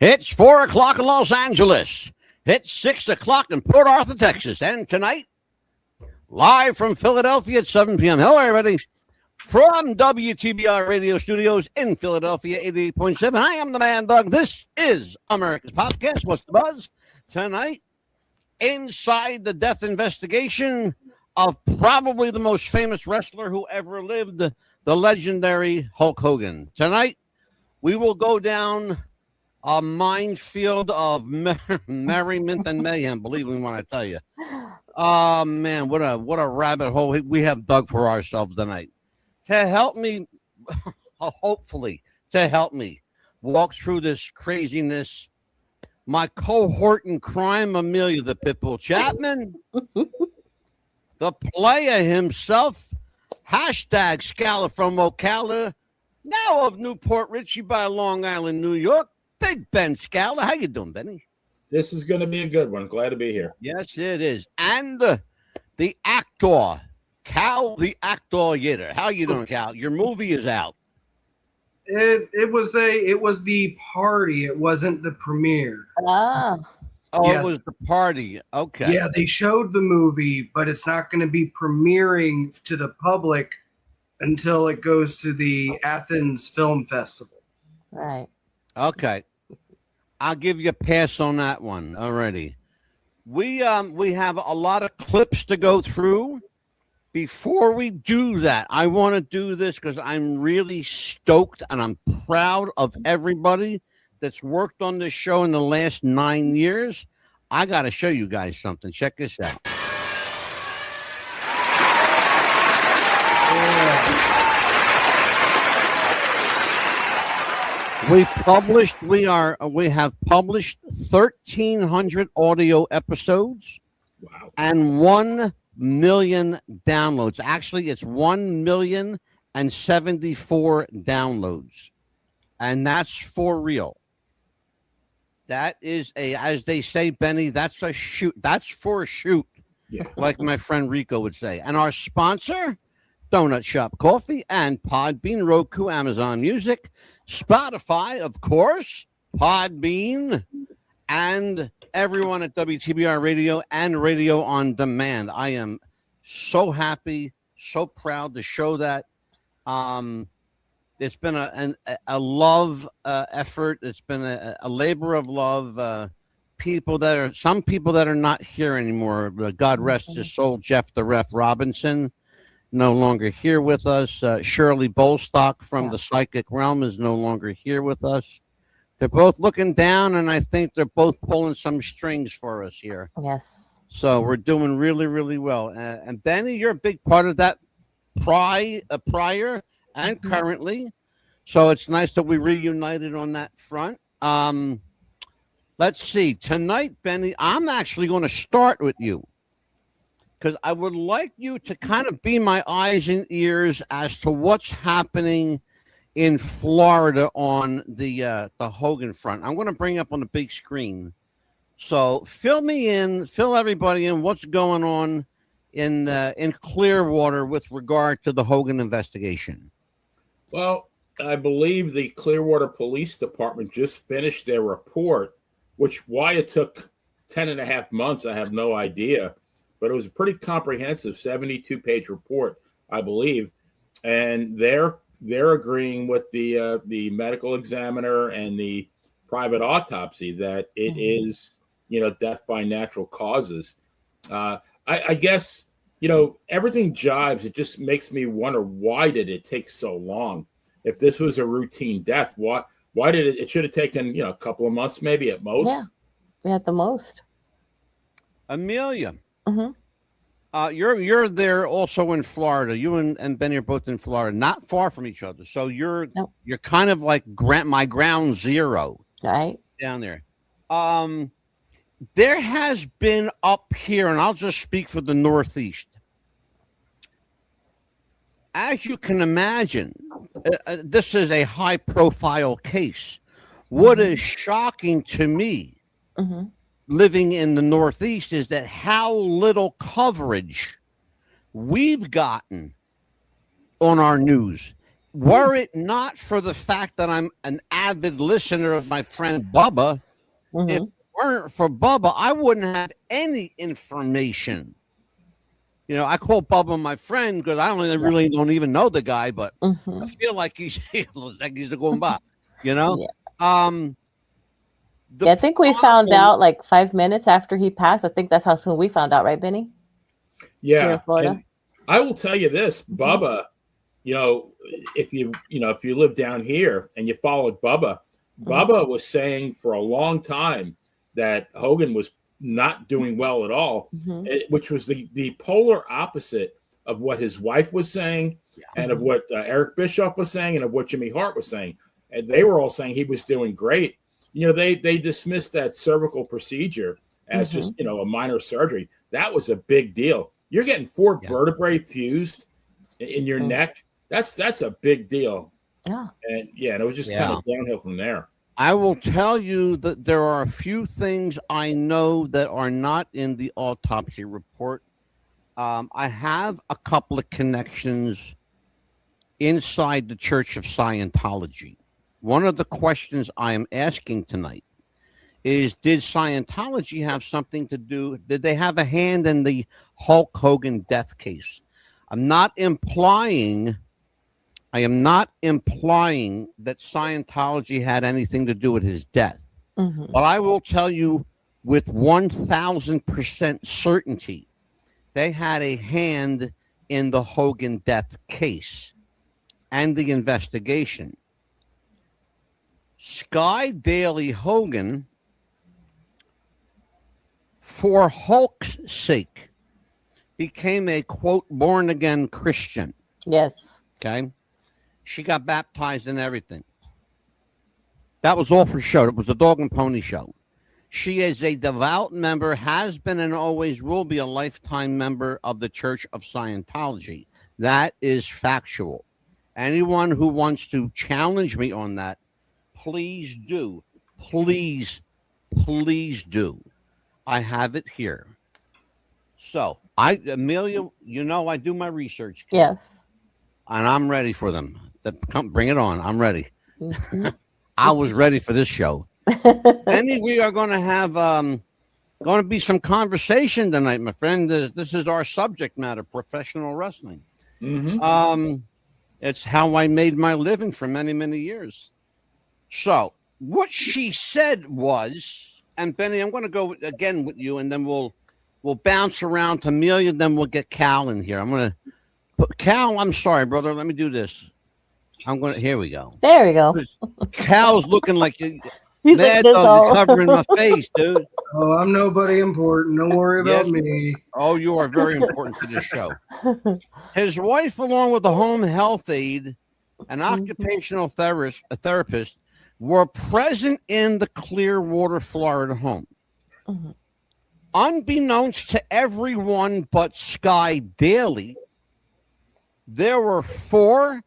It's 4 o'clock in Los Angeles. It's 6 o'clock in Port Arthur, Texas. And tonight, live from Philadelphia at 7 p.m. Hello, everybody. From WTBR Radio Studios in Philadelphia, 88.7. I am the Man Dog. This is America's Podcast. What's the buzz? Tonight, inside the death investigation of probably the most famous wrestler who ever lived, the legendary Hulk Hogan. Tonight, we will go down a minefield of merriment and mayhem, believe me when I tell you. Oh, man, what a rabbit hole we have dug for ourselves tonight. To help me, hopefully, to help me walk through this craziness, my cohort in crime, Amelia the Pitbull Chapman, the player himself, hashtag Scala from Ocala, now of Newport Richie by Long Island, New York, Big Ben Scala. How you doing, Benny? This is going to be a good one. Glad to be here. Yes, it is. And the actor, Cal, the actor Yitter. How you doing, Cal? Your movie is out. It was the party. It wasn't the premiere. Oh, yeah. It was the party. Okay. Yeah, they showed the movie, but it's not going to be premiering to the public until it goes to the Athens Film Festival. Right. Okay. I'll give you a pass on that one already. We have a lot of clips to go through. Before we do that, I want to do this because I'm really stoked and I'm proud of everybody that's worked on this show in the last 9 years. I got to show you guys something. Check this out. We have published 1,300 audio episodes. Wow. And 1 million downloads. Actually, it's 1,074 downloads. And that's for real. That is as they say, Benny, that's a shoot. That's for a shoot. Yeah. Like my friend Rico would say. And our sponsor, Donut Shop Coffee and Podbean, Roku, Amazon Music, Spotify, of course, Podbean, and everyone at WTBR Radio and Radio on Demand. I am so happy, so proud to show that. It's been a love effort. It's been a labor of love. Some people that are not here anymore. God rest his soul, Jeff the Ref Robinson, no longer here with us. Shirley Bolstock from the Psychic Realm is no longer here with us. They're both looking down, and I think they're both pulling some strings for us here. Yes. So we're doing really, really well. And Benny, you're a big part of that prior and currently. So it's nice that we reunited on that front. Let's see. Tonight, Benny, I'm actually going to start with you, because I would like you to kind of be my eyes and ears as to what's happening in Florida on the Hogan front. I'm going to bring up on the big screen. So fill everybody in what's going on in Clearwater with regard to the Hogan investigation. Well, I believe the Clearwater Police Department just finished their report, why it took 10 and a half months, I have no idea. But it was a pretty comprehensive 72-page report, I believe. And they're agreeing with the medical examiner and the private autopsy that it is, death by natural causes. I guess, everything jives. It just makes me wonder, why did it take so long? If this was a routine death, why did it should have taken, a couple of months, maybe at most. Yeah, at the most. Amelia, you're there also in Florida. You and Benny are both in Florida, not far from each other. So you're kind of like my ground zero, right down there. There has been up here, and I'll just speak for the Northeast. As you can imagine, this is a high-profile case. What is shocking to me, living in the Northeast, is that how little coverage we've gotten on our news. Were it not for the fact that I'm an avid listener of my friend Bubba, if it weren't for Bubba, I wouldn't have any information. I call Bubba my friend because I really don't even know the guy, but I feel like he's the Goomba, I think we found out like 5 minutes after he passed. I think that's how soon we found out, right, Benny? Yeah. Here in Florida. And I will tell you this, Bubba, if you live down here and you followed Bubba, Bubba was saying for a long time that Hogan was not doing well at all, which was the polar opposite of what his wife was saying and of what Eric Bischoff was saying and of what Jimmy Hart was saying. And they were all saying he was doing great. They dismissed that cervical procedure as just, a minor surgery. That was a big deal. You're getting 4 vertebrae fused in your neck. That's a big deal. Yeah. And it was just kind of downhill from there. I will tell you that there are a few things I know that are not in the autopsy report. I have a couple of connections inside the Church of Scientology. One of the questions I am asking tonight is, did Scientology have something to do? Did they have a hand in the Hulk Hogan death case? I am not implying that Scientology had anything to do with his death. But I will tell you with 1,000% certainty, they had a hand in the Hogan death case and the investigation. Sky Daily Hogan, for Hulk's sake, became a, quote, born-again Christian. Yes. Okay? She got baptized and everything. That was all for show. It was a dog and pony show. She is a devout member, has been and always will be a lifetime member of the Church of Scientology. That is factual. Anyone who wants to challenge me on that, please do. Please do. I have it here. So, Amelia, I do my research. Yes. And I'm ready for them. Come, bring it on. I'm ready. I was ready for this show. Andy, we are going to have going to be some conversation tonight, my friend. This is our subject matter: professional wrestling. It's how I made my living for many, many years. So, what she said was, and Benny, I'm going to go again with you, and then we'll bounce around to Amelia, then we'll get Cal in here. I'm going to put Cal. I'm sorry, brother. Let me do this. Here we go. There we go. Cal's looking like He's Mad like Dog covering my face, dude. Oh, I'm nobody important. Don't worry about me. Oh, you are very important to this show. His wife, along with a home health aide, an occupational therapist, were present in the Clearwater, Florida home. Unbeknownst to everyone but Sky Daily, there were 4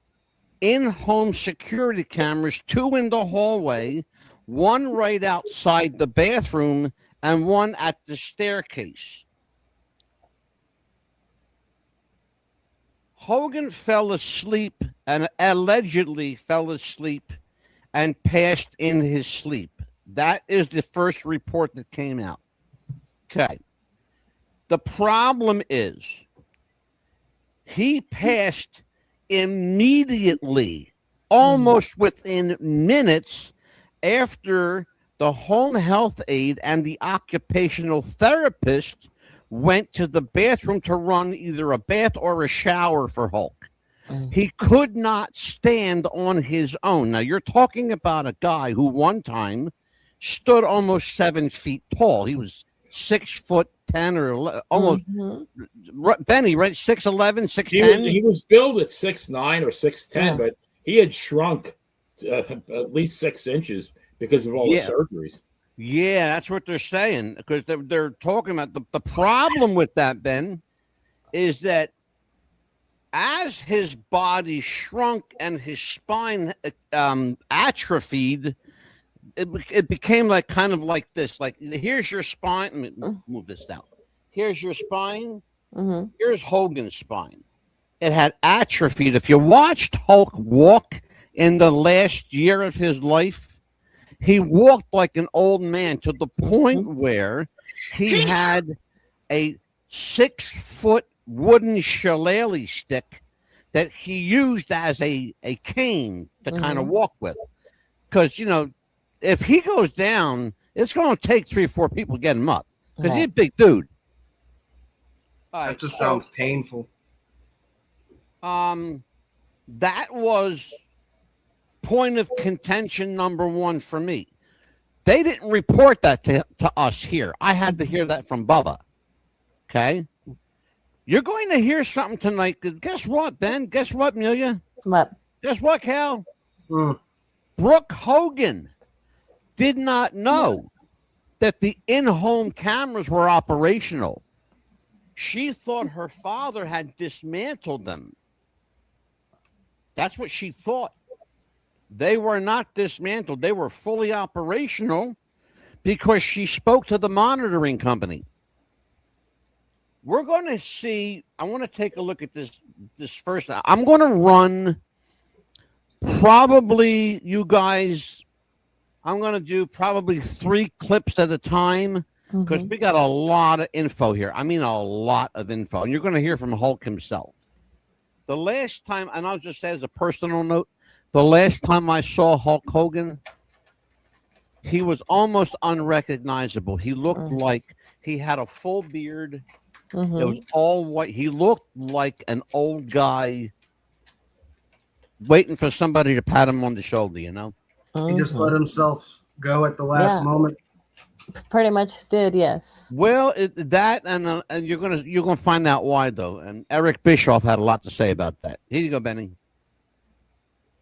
in-home security cameras, 2 in the hallway, 1 right outside the bathroom, and 1 at the staircase. Hogan fell asleep and allegedly fell asleep and passed in his sleep. That is the first report that came out. Okay. The problem is he passed immediately, almost within minutes after the home health aide and the occupational therapist went to the bathroom to run either a bath or a shower for Hulk. He could not stand on his own. Now, you're talking about a guy who one time stood almost 7 feet tall. He was 6'10" or almost Benny, right? 6'11", 6'10". He was billed at 6'9" or 6'10", Yeah. but he had shrunk at least 6 inches because of all the surgeries. Yeah, that's what they're saying, because they're talking about the problem with that, Ben, is that as his body shrunk and his spine atrophied, it became like kind of like this. Like, here's your spine. Let me move this down. Here's your spine. Here's Hogan's spine. It had atrophied. If you watched Hulk walk in the last year of his life, he walked like an old man to the point where he had a 6-foot wooden shillelagh stick that he used as a cane to kind of walk with. Because, you know, if he goes down, it's going to take 3 or 4 people to get him up, because he's a big dude. That just sounds painful. That was point of contention number 1 for me. They didn't report that to us here. I had to hear that from Bubba. Okay? You're going to hear something tonight. Guess what, Ben? Guess what, Amelia? What? Guess what, Cal? Brooke Hogan did not know that the in-home cameras were operational. She thought her father had dismantled them. That's what she thought. They were not dismantled. They were fully operational because she spoke to the monitoring company. We're going to see. I want to take a look at this first. I'm going to run probably, you guys, I'm going to do probably 3 clips at a time, because we got a lot of info here. I mean, a lot of info. And you're going to hear from Hulk himself. The last time, and I'll just say as a personal note, the last time I saw Hulk Hogan, he was almost unrecognizable. He looked like he had a full beard. It was all white. He looked like an old guy waiting for somebody to pat him on the shoulder, you know? He just let himself go at the last moment. Pretty much did, yes. Well, and you're gonna find out why, though. And Eric Bischoff had a lot to say about that. Here you go, Benny.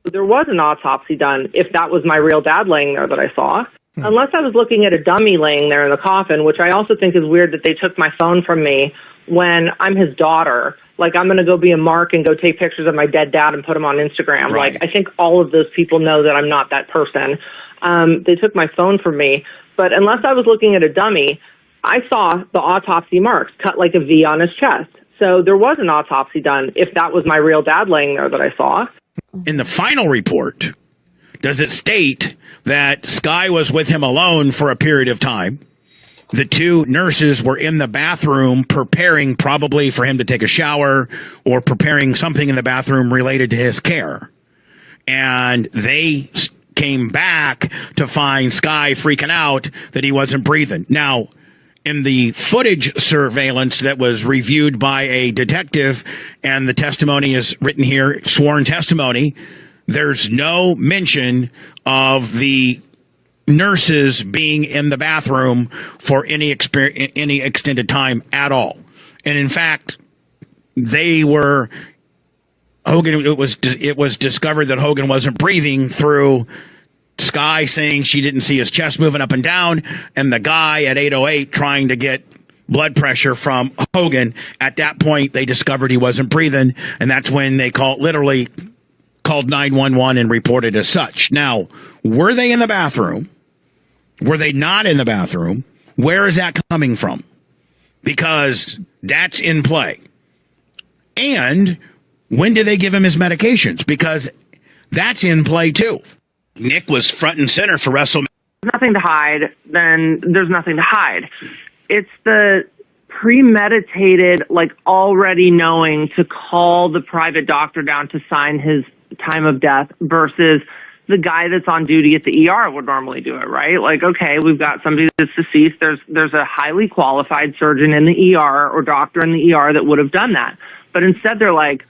There was an autopsy done if that was my real dad laying there that I saw. Unless I was looking at a dummy laying there in the coffin, which I also think is weird that they took my phone from me when I'm his daughter. Like, I'm going to go be a mark and go take pictures of my dead dad and put them on Instagram. Right. Like, I think all of those people know that I'm not that person. They took my phone from me. But unless I was looking at a dummy, I saw the autopsy marks cut like a V on his chest. So there was an autopsy done if that was my real dad laying there that I saw. In the final report, does it state that Sky was with him alone for a period of time? The 2 nurses were in the bathroom preparing probably for him to take a shower or preparing something in the bathroom related to his care. And they came back to find Sky freaking out that he wasn't breathing. Now, in the footage surveillance that was reviewed by a detective, and the testimony is written here, sworn testimony, there's no mention of the nurses being in the bathroom for any extended time at all. And in fact, Hogan, it was discovered that Hogan wasn't breathing through Sky saying she didn't see his chest moving up and down, and the guy at 808 trying to get blood pressure from Hogan. At that point, they discovered he wasn't breathing, and that's when they literally called 911 and reported as such. Now, were they in the bathroom? Were they not in the bathroom? Where is that coming from? Because that's in play. And when did they give him his medications? Because that's in play too. Nick was front and center for WrestleMania. Nothing to hide, then there's nothing to hide. it's the premeditated, like already knowing to call the private doctor down to sign his time of death versus the guy that's on duty at the ER would normally do it, right? Like, okay, we've got somebody that's deceased. There's a highly qualified surgeon in the ER or doctor in the ER that would have done that. But instead they're like,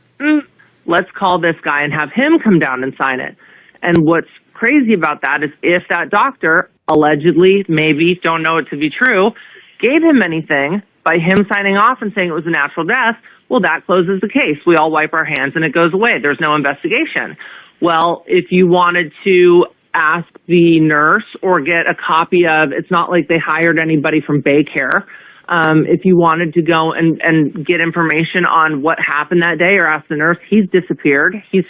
let's call this guy and have him come down and sign it. And what's crazy about that is if that doctor allegedly, maybe, don't know it to be true, gave him anything by him signing off and saying it was a natural death, well, that closes the case. We all wipe our hands and it goes away. There's no investigation. Well, if you wanted to ask the nurse or get a copy of, it's not like they hired anybody from Baycare. If you wanted to go and get information on what happened that day or ask the nurse, he's disappeared. He's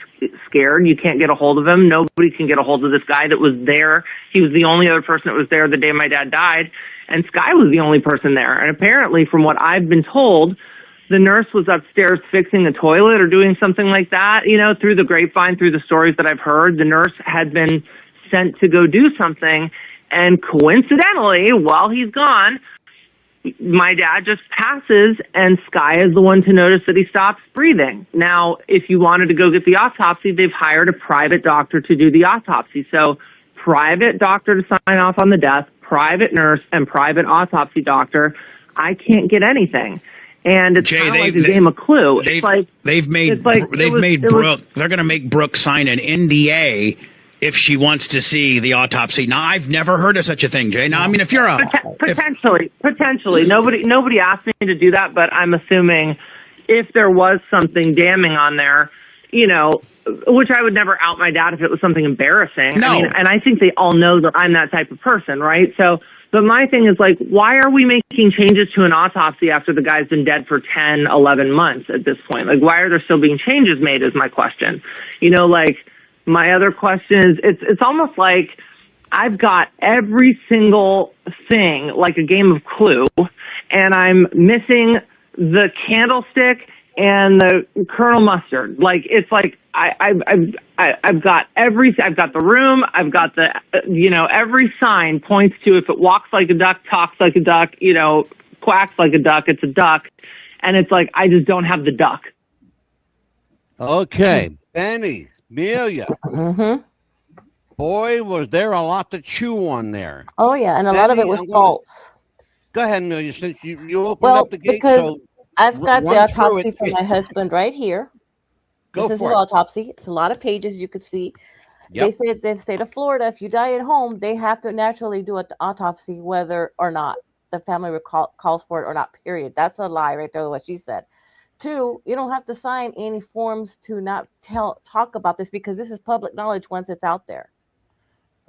scared. You can't get a hold of him. Nobody can get a hold of this guy that was there. He was the only other person that was there the day my dad died. And Sky was the only person there. And apparently, from what I've been told, the nurse was upstairs fixing a toilet or doing something like that. You know, through the grapevine, through the stories that I've heard, the nurse had been sent to go do something. And coincidentally, while he's gone, my dad just passes and Sky is the one to notice that he stops breathing. Now, if you wanted to go get the autopsy, they've hired a private doctor to do the autopsy. So private doctor to sign off on the death, private nurse, and private autopsy doctor. I can't get anything. And it's kind of like a game of Clue. It's like they're going to make Brooke sign an NDA if she wants to see the autopsy. Now, I've never heard of such a thing, Jay. Now, I mean, if you're potentially, nobody asked me to do that, but I'm assuming if there was something damning on there, you know, which I would never out my dad if it was something embarrassing. No. I mean, and I think they all know that I'm that type of person, right? So, but my thing is like, why are we making changes to an autopsy after the guy's been dead for 10, 11 months at this point? Like, why are there still being changes made is my question. You know, like, my other question is, it's almost like I've got every single thing, like a game of Clue, and I'm missing the candlestick and the Colonel Mustard. Like, it's like I've got I've got the room, I've got the, every sign points to if it walks like a duck, talks like a duck, quacks like a duck, it's a duck. And it's like, I just don't have the duck. Okay, Benny, Amelia. Mm-hmm. Boy, was there a lot to chew on there. Oh, yeah, and a lot of it was false. Go ahead, Amelia, since you opened up the gate. Because I've got the autopsy for my husband right here. This is the autopsy. It's a lot of pages you could see. Yep. They said in the state of Florida, if you die at home, they have to naturally do an autopsy whether or not the family calls for it or not, period. That's a lie right there, what she said. 2, you don't have to sign any forms to not talk about this because this is public knowledge once it's out there.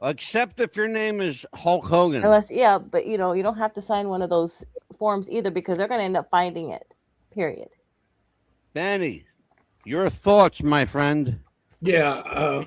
Except if your name is Hulk Hogan. But you don't have to sign one of those forms either because they're going to end up finding it, period. Benny, your thoughts, my friend? Yeah.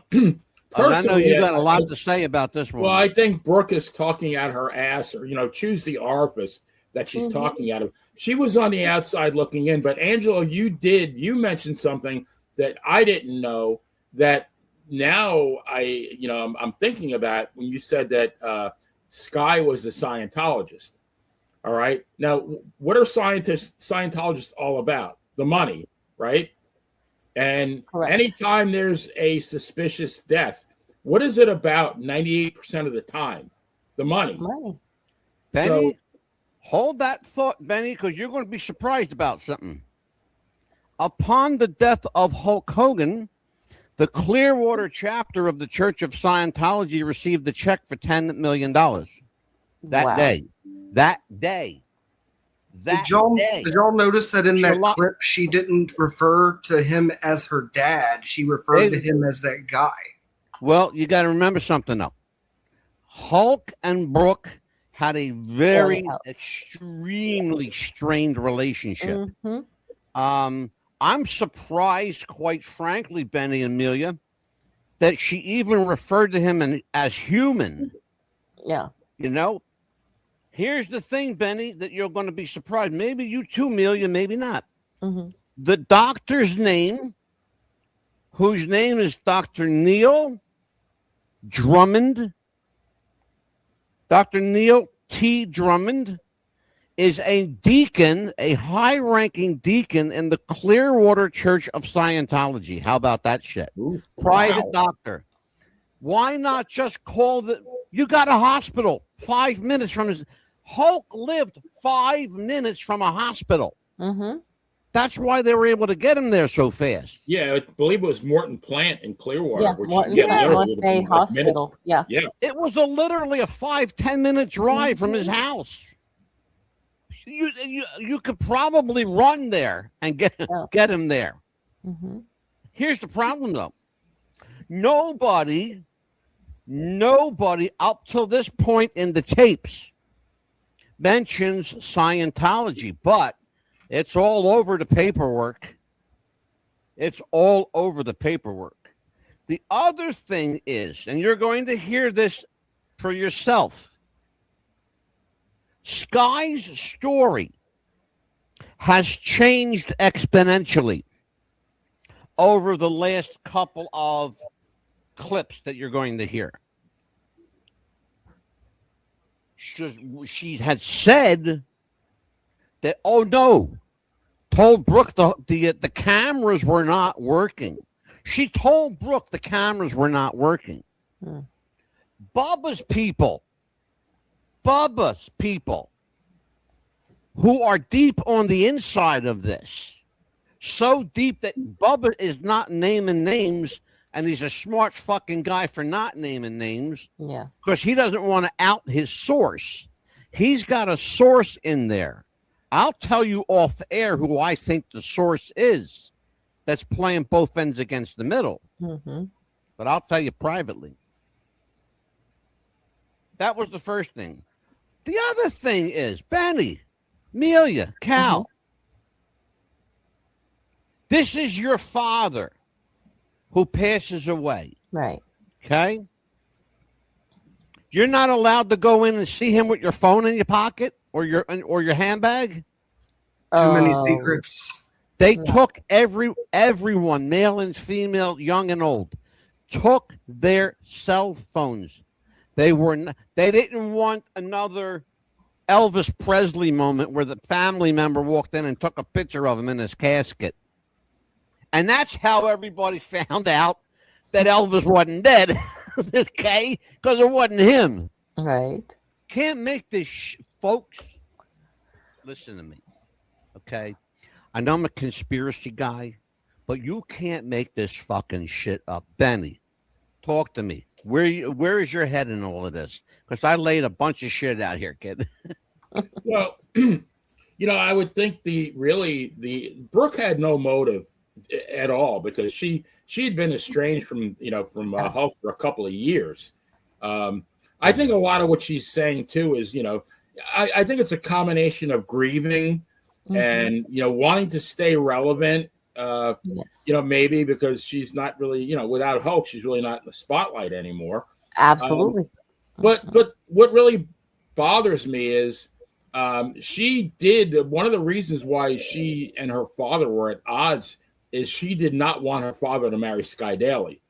I know you got a lot to say about this one. Well, I think Brooke is talking out her ass, or, choose the orifice that she's talking out of. She was on the outside looking in, but Angela, you mentioned something that I didn't know that now I'm thinking about when you said that Sky was a Scientologist. All right. Now, what are Scientologists all about? The money, right? And Correct. Anytime there's a suspicious death, what is it about 98% of the time? The money. Benny, hold that thought, Benny, because you're going to be surprised about something. Upon the death of Hulk Hogan, the Clearwater chapter of the Church of Scientology received a check for $10 million that day. That day. Did y'all notice that in that clip, she didn't refer to him as her dad. She referred to him as that guy. Well, you got to remember something, though. Hulk and Brooke had a very extremely strained relationship. Mm-hmm. I'm surprised, quite frankly, Benny and Amelia, that she even referred to him as human. Yeah. Here's the thing, Benny, that you're going to be surprised. Maybe you too, Amelia, maybe not. Mm-hmm. The doctor's name, whose name is Dr. Neil Drummond, Dr. Neil T. Drummond, is a deacon, a high-ranking deacon in the Clearwater Church of Scientology. How about that shit? Ooh, Private wow. doctor. Why not just call the... You got a hospital 5 minutes from his... Hulk lived 5 minutes from a hospital. Mm-hmm. That's why they were able to get him there so fast. Yeah, I believe it was Morton Plant in Clearwater. Yeah, which Morton literally Hospital. Yeah. It was literally a 5-10 minute drive from his house. You could probably run there and get him there. Mm-hmm. Here's the problem, though. Nobody up till this point in the tapes mentions Scientology, but it's all over the paperwork. It's all over the paperwork. The other thing is, and you're going to hear this for yourself, Sky's story has changed exponentially over the last couple of clips that you're going to hear. She had said that, oh no, told Brooke the cameras were not working. She told Brooke the cameras were not working. Bubba's people who are deep on the inside of this, so deep that Bubba is not naming names, and he's a smart fucking guy for not naming names. Yeah. Because he doesn't want to out his source. He's got a source in there. I'll tell you off air who I think the source is that's playing both ends against the middle. Mm-hmm. But I'll tell you privately. That was the first thing. The other thing is, Benny, Amelia, Cal, this is your father who passes away. Right. Okay? You're not allowed to go in and see him with your phone in your pocket or your handbag. Too many secrets. They took everyone, male and female, young and old, took their cell phones. They didn't want another Elvis Presley moment where the family member walked in and took a picture of him in his casket. And that's how everybody found out that Elvis wasn't dead, okay? Because it wasn't him. Right. Can't make this, folks. Listen to me, okay? I know I'm a conspiracy guy, but you can't make this fucking shit up. Benny, talk to me. Where is your head in all of this? Because I laid a bunch of shit out here, kid. Well, I would think the Brooke had no motive at all because she had been estranged from Hulk for a couple of years. I think a lot of what she's saying too is I think it's a combination of grieving and wanting to stay relevant. Maybe because she's not really without Hulk, she's really not in the spotlight anymore. Absolutely. But what really bothers me is she did one of the reasons why she and her father were at odds is she did not want her father to marry Sky Daly.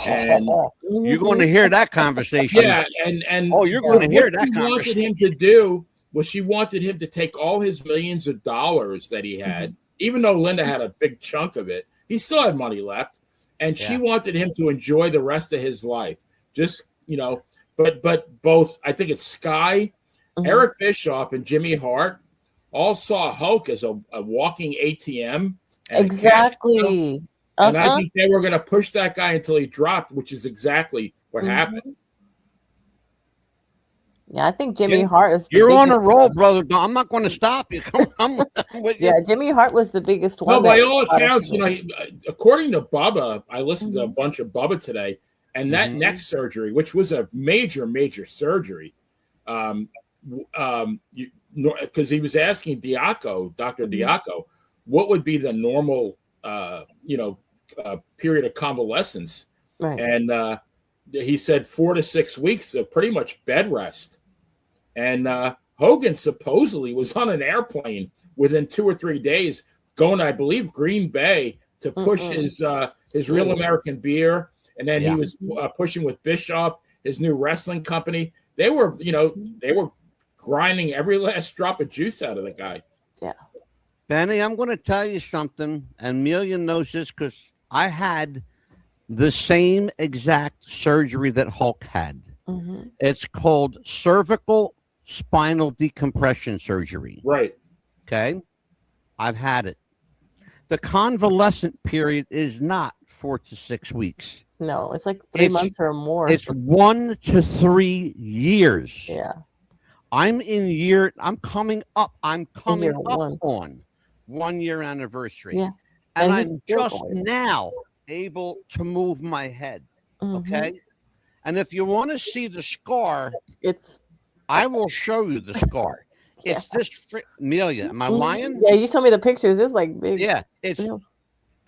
And you're going to hear that conversation. Yeah, and you're going to hear that conversation. What she wanted him to do was she wanted him to take all his millions of dollars that he had, even though Linda had a big chunk of it, he still had money left, and she wanted him to enjoy the rest of his life. Just but both, I think it's Sky, Eric Bischoff, and Jimmy Hart all saw Hulk as a walking ATM. Exactly. And I think they were going to push that guy until he dropped, which is exactly what happened. Yeah, I think Jimmy Hart is. You're on a roll, brother. I'm not going to stop you. Come on. Jimmy Hart was the biggest one. Well, by all accounts, according to Bubba, I listened to a bunch of Bubba today, and that neck surgery, which was a major, major surgery, because he was asking Dr. Diaco, what would be the normal, period of convalescence, and he said 4 to 6 weeks of pretty much bed rest. And Hogan supposedly was on an airplane within 2 or 3 days, going to, I believe, Green Bay to push his Real American Beer, and then he was pushing with Bischoff, his new wrestling company. They were grinding every last drop of juice out of the guy. Yeah. Benny, I'm going to tell you something, and Amelia knows this because I had the same exact surgery that Hulk had. Mm-hmm. It's called cervical spinal decompression surgery. Right. Okay. I've had it. The convalescent period is not 4 to 6 weeks. No, it's like 3 months or more. It's 1 to 3 years. Yeah. I'm coming up on 1 year anniversary. Yeah. And I'm just now able to move my head. Mm-hmm. Okay. And if you want to see the scar, it's I will show you the scar. Yeah. It's this, Amelia. Am I lying? Yeah, you told me the pictures. It's like big. Yeah, it's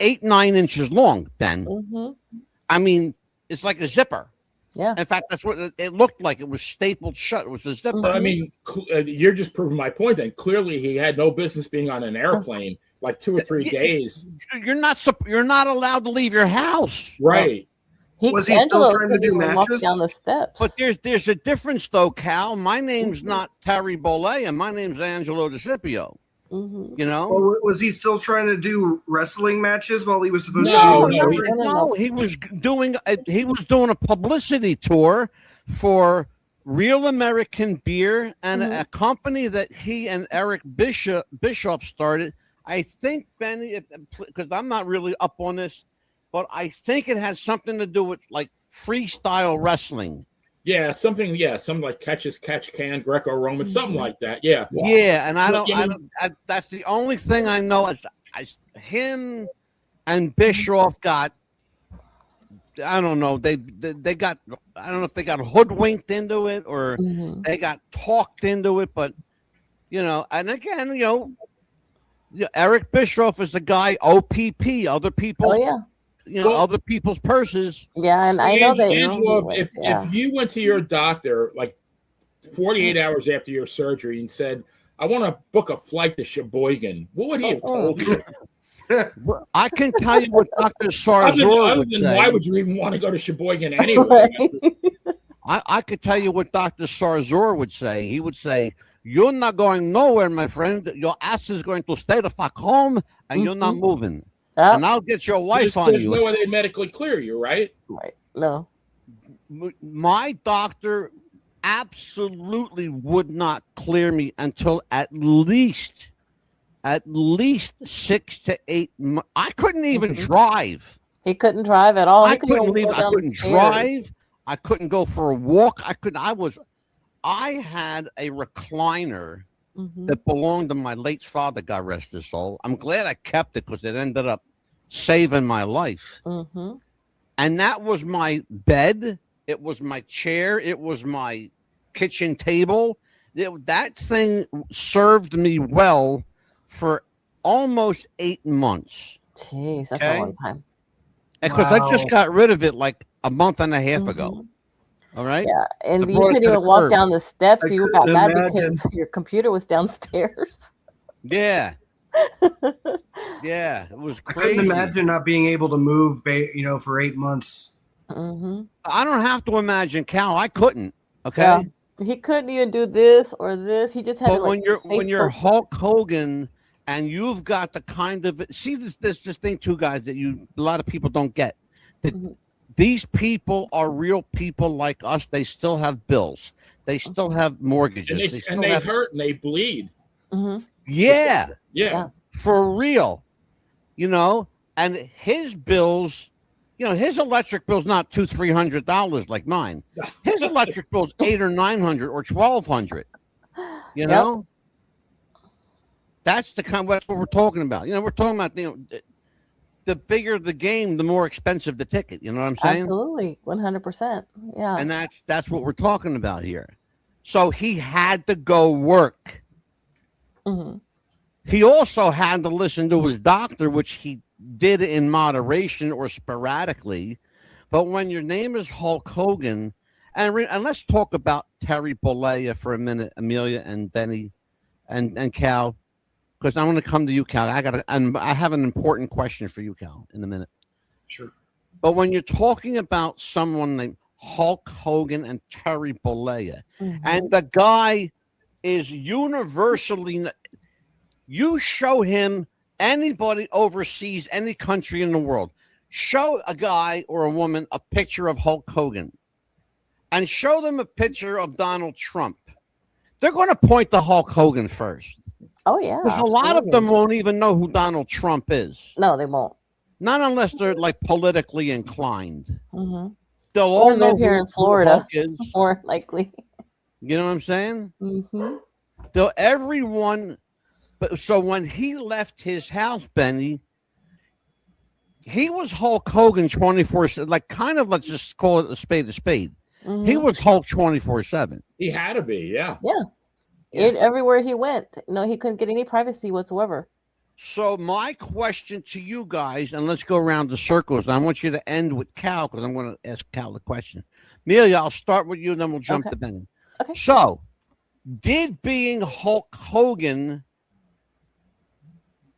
8-9 inches long, Ben. Mm-hmm. I mean, it's like a zipper. Yeah. In fact, that's what it looked like. It was stapled shut. It was a zipper. I mean, you're just proving my point. Then clearly, he had no business being on an airplane like 2 or 3 days. You're not allowed to leave your house, right? Was he still trying to do matches down the steps? But there's a difference, though, Cal. My name's not Terry Bollea, and my name's Angelo DeCipio. Mm-hmm. You know? Well, was he still trying to do wrestling matches while he was supposed to? No. He was doing a publicity tour for Real American Beer and a company that he and Eric Bischoff started. I think, Benny, because I'm not really up on this, but I think it has something to do with like freestyle wrestling. Yeah, something like catch can, Greco-Roman, something like that. Yeah. Yeah, and I that's the only thing I know is him and Bischoff got, I don't know, they got, I don't know if they got hoodwinked into it or they got talked into it, but and again, Eric Bischoff is the guy, OPP, other people. Oh yeah. Other people's purses. Yeah, and I know that. Angelo, if you went to your doctor like 48 hours after your surgery and said, "I want to book a flight to Sheboygan," what would he have told you? I can tell you what Dr. Sarzor would say. Why would you even want to go to Sheboygan anyway? I could tell you what Dr. Sarzor would say. He would say, "You're not going nowhere, my friend. Your ass is going to stay the fuck home, and you're not moving." And I'll get your wife on you. There's no way they medically clear you, right? Right. No. My doctor absolutely would not clear me until at least 6 to 8 months. I couldn't even drive. He couldn't drive at all. I couldn't leave. I couldn't drive. I couldn't go for a walk. I had a recliner that belonged to my late father, God rest his soul. I'm glad I kept it because it ended up saving my life. And that was my bed. It was my chair. It was my kitchen table. That thing served me well for almost 8 months. Jeez, that's a long time. Because I just got rid of it like a month and a half ago. All right. Yeah, and you couldn't even walk down the steps. You got mad because your computer was downstairs. Yeah. Yeah, it was crazy. I couldn't imagine not being able to move, for 8 months. I don't have to imagine, Cal. I couldn't. Okay. Yeah. He couldn't even do this or this. He just had. But when you're Hulk Hogan and you've got the kind of this thing too, guys, that a lot of people don't get. That these people are real people like us. They still have bills. They still have mortgages. And they hurt and they bleed. Yeah. Yeah. For real. And his bills, his electric bill's not $200-$300 like mine. His electric bill's $800 or $900 or $1,200. Know? That's what we're talking about. We're talking about the bigger the game, the more expensive the ticket. You know what I'm saying? Absolutely, 100%. Yeah. And that's what we're talking about here. So he had to go work. He also had to listen to his doctor, which he did in moderation or sporadically. But when your name is Hulk Hogan, and let's talk about Terry Bollea for a minute, Amelia and Benny and Cal. Because I want to come to you, Cal. I have an important question for you, Cal, in a minute. Sure. But when you're talking about someone named Hulk Hogan and Terry Bollea, and the guy is universally. You show him anybody overseas, any country in the world, show a guy or a woman a picture of Hulk Hogan and show them a picture of Donald Trump. They're going to point to Hulk Hogan first. Oh, yeah. Because a lot of them won't even know who Donald Trump is. No, they won't. Not unless they're like politically inclined. Mm-hmm. They'll all know live here in Florida, more likely. You know what I'm saying? Mm-hmm. Everyone. But so when he left his house, Benny, he was Hulk Hogan 24/7. Like, kind of, let's just call it a spade a spade. Mm-hmm. He was Hulk 24/7. He had to be, yeah. Everywhere he went, he couldn't get any privacy whatsoever. So my question to you guys, and let's go around the circles. I want you to end with Cal because I'm going to ask Cal the question. Amelia, I'll start with you, and then we'll jump to Benny. Okay. So, did being Hulk Hogan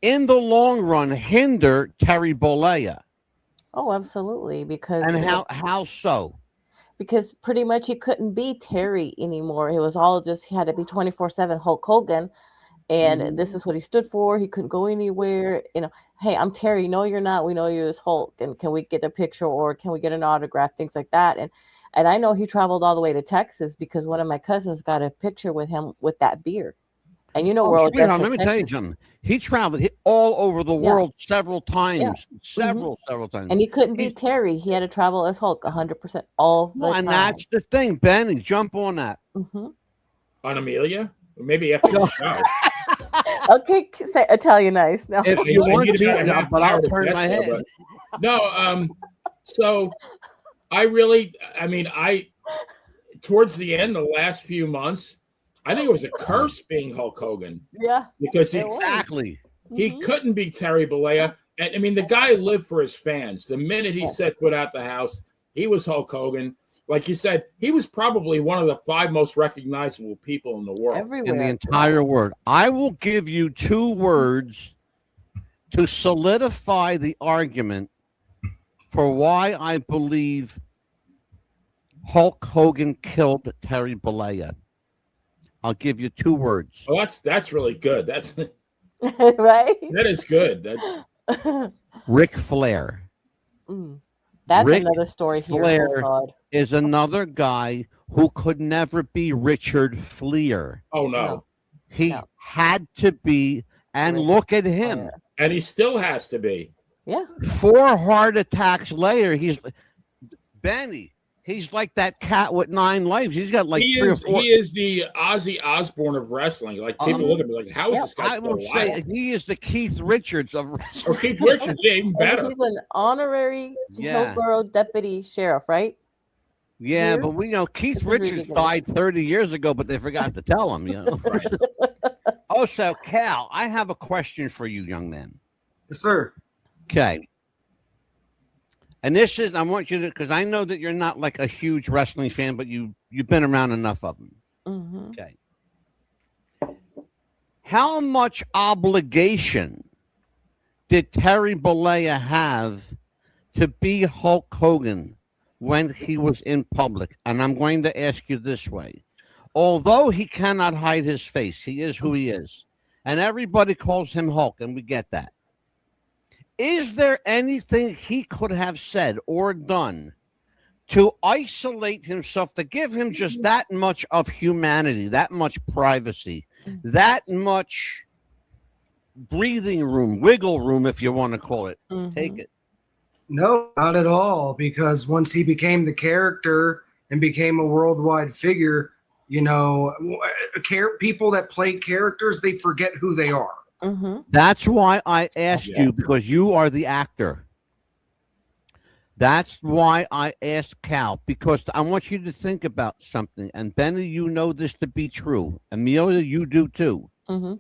in the long run hinder Terry Bollea? Oh, absolutely. How so? Because pretty much he couldn't be Terry anymore. It was all just, he had to be 24/7 Hulk Hogan. And this is what he stood for. He couldn't go anywhere. Hey, I'm Terry. No, you're not. We know you as Hulk. And can we get a picture or can we get an autograph? Things like that. And I know he traveled all the way to Texas because one of my cousins got a picture with him with that beard. And let me tell you something. He traveled all over the world several times, several times. And he couldn't be Terry. He had to travel as Hulk 100% all the time. And that's the thing, Benny. Jump on that. Mm-hmm. On Amelia? Or maybe after the show. Okay, say Italian nice. No. If you want to, but I'll turn my head. No, so I towards the end, the last few months, I think it was a curse being Hulk Hogan. Yeah. Because he couldn't be Terry Bollea. And I mean, the guy lived for his fans. The minute he set foot out the house, he was Hulk Hogan. Like you said, he was probably one of the 5 most recognizable people in the world. Everywhere. In the entire world. I will give you 2 words to solidify the argument for why I believe Hulk Hogan killed Terry Bollea. I'll give you 2 words. Oh, that's really good. That's right. That is good. Ric Flair. That's another story here. Flair is another guy who could never be Richard Fleer. Oh, no. He had to be, and look at him. And he still has to be. Yeah. 4 heart attacks later, Benny. He's like that cat with 9 lives. He's got like 3 or 4. He is the Ozzy Osbourne of wrestling. Like, people look at me like, how is this guy still alive? Say he is the Keith Richards of wrestling. Or Keith Richards, even better. He's an honorary Hillsborough deputy sheriff, right? Yeah, but we know Keith Richards died 30 years ago, but they forgot to tell him, So Cal, I have a question for you, young man. Yes, sir. Okay. And this is, I want you to, because I know that you're not like a huge wrestling fan, but you've been around enough of them. Mm-hmm. Okay. How much obligation did Terry Bollea have to be Hulk Hogan when he was in public? And I'm going to ask you this way. Although he cannot hide his face, he is who he is. And everybody calls him Hulk, and we get that. Is there anything he could have said or done to isolate himself, to give him just that much of humanity, that much privacy, that much breathing room, wiggle room, if you want to call it? Take it. No, not at all. Because once he became the character and became a worldwide figure, people that play characters, they forget who they are. Mm-hmm. That's why I asked you, because you are the actor. That's why I asked Cal, because I want you to think about something. And Benny, you know this to be true. Amelia, you do too. Mm-hmm.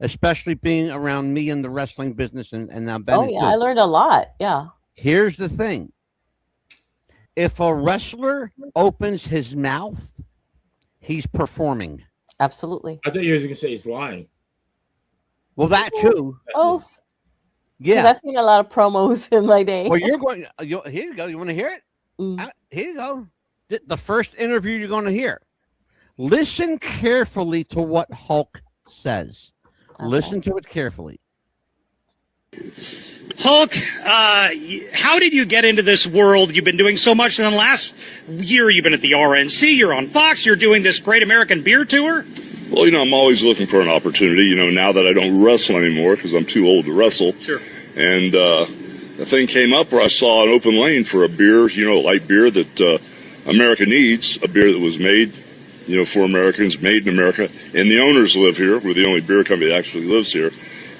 Especially being around me in the wrestling business and now Benny. Oh, yeah, too. I learned a lot. Yeah. Here's the thing. If a wrestler opens his mouth, he's performing. Absolutely. I thought you were going to say he's lying. Well, that too. Oh, yeah. I've seen a lot of promos in my day. Well, here you go. You want to hear it? Mm. Here you go. The first interview you're going to hear. Listen carefully to what Hulk says. Okay. Listen to it carefully. Hulk, how did you get into this world? You've been doing so much in the last year. You've been at the RNC, you're on Fox, you're doing this Great American Beer Tour. Well, I'm always looking for an opportunity, now that I don't wrestle anymore because I'm too old to wrestle. Sure. And the thing came up where I saw an open lane for a beer, light beer that America needs, a beer that was made, for Americans, made in America. And the owners live here. We're the only beer company that actually lives here.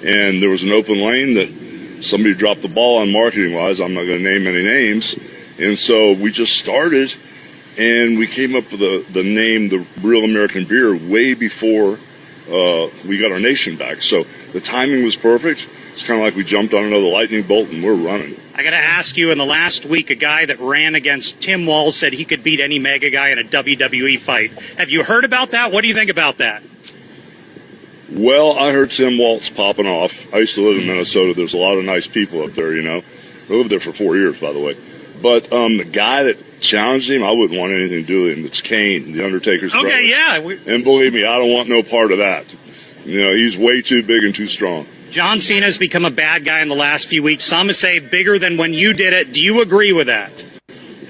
And there was an open lane that somebody dropped the ball on marketing-wise. I'm not going to name any names. And so we just started, and we came up with the name, the Real American Beer, way before we got our nation back. So the timing was perfect. It's kind of like we jumped on another lightning bolt, and we're running. I got to ask you, in the last week, a guy that ran against Tim Walz said he could beat any mega guy in a WWE fight. Have you heard about that? What do you think about that? Well, I heard Tim Walz popping off. I used to live in Minnesota. There's a lot of nice people up there, I lived there for 4 years, by the way. But the guy that challenged him, I wouldn't want anything to do with him. It's Kane, the Undertaker's brother. Okay, yeah. And believe me, I don't want no part of that. He's way too big and too strong. John Cena's become a bad guy in the last few weeks. Some say bigger than when you did it. Do you agree with that?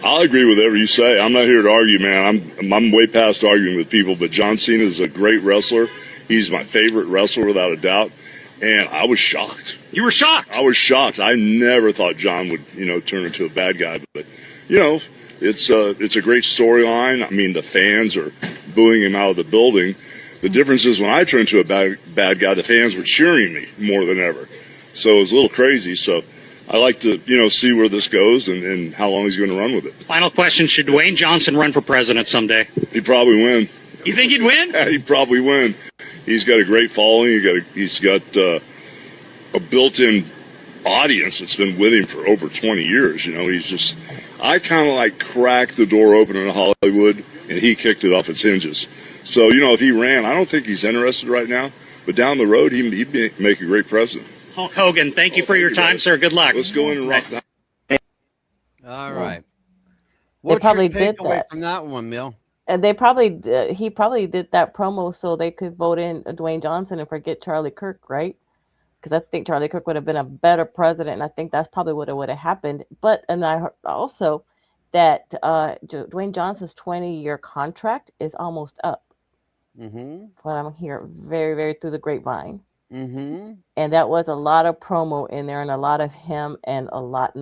I'll agree with whatever you say. I'm not here to argue, man. I'm way past arguing with people, but John Cena is a great wrestler. He's my favorite wrestler without a doubt. And I was shocked. You were shocked? I was shocked. I never thought John would, turn into a bad guy. But, it's a great storyline. I mean, the fans are booing him out of the building. The difference is when I turned into a bad guy, the fans were cheering me more than ever. So it was a little crazy. So I like to, see where this goes and how long he's going to run with it. Final question. Should Dwayne Johnson run for president someday? He'd probably win. You think he'd win? Yeah, he'd probably win. He's got a great following. He's got a built-in audience that's been with him for over 20 years. I kind of like cracked the door open in Hollywood, and he kicked it off its hinges. So, if he ran, I don't think he's interested right now, but down the road, he'd make a great president. Hulk Hogan, thank you for your time, sir. Good luck. Let's go in and rock the house. All right. What's your takeaway from that one, Mill? And he probably did that promo so they could vote in Dwayne Johnson and forget Charlie Kirk, right? Because I think Charlie Kirk would have been a better president, and I think that's probably what would have happened. And I heard also that Dwayne Johnson's 20-year contract is almost up. Mm-hmm. What I'm hearing very, very through the grapevine. Mm-hmm. And that was a lot of promo in there, and a lot of him, and a lot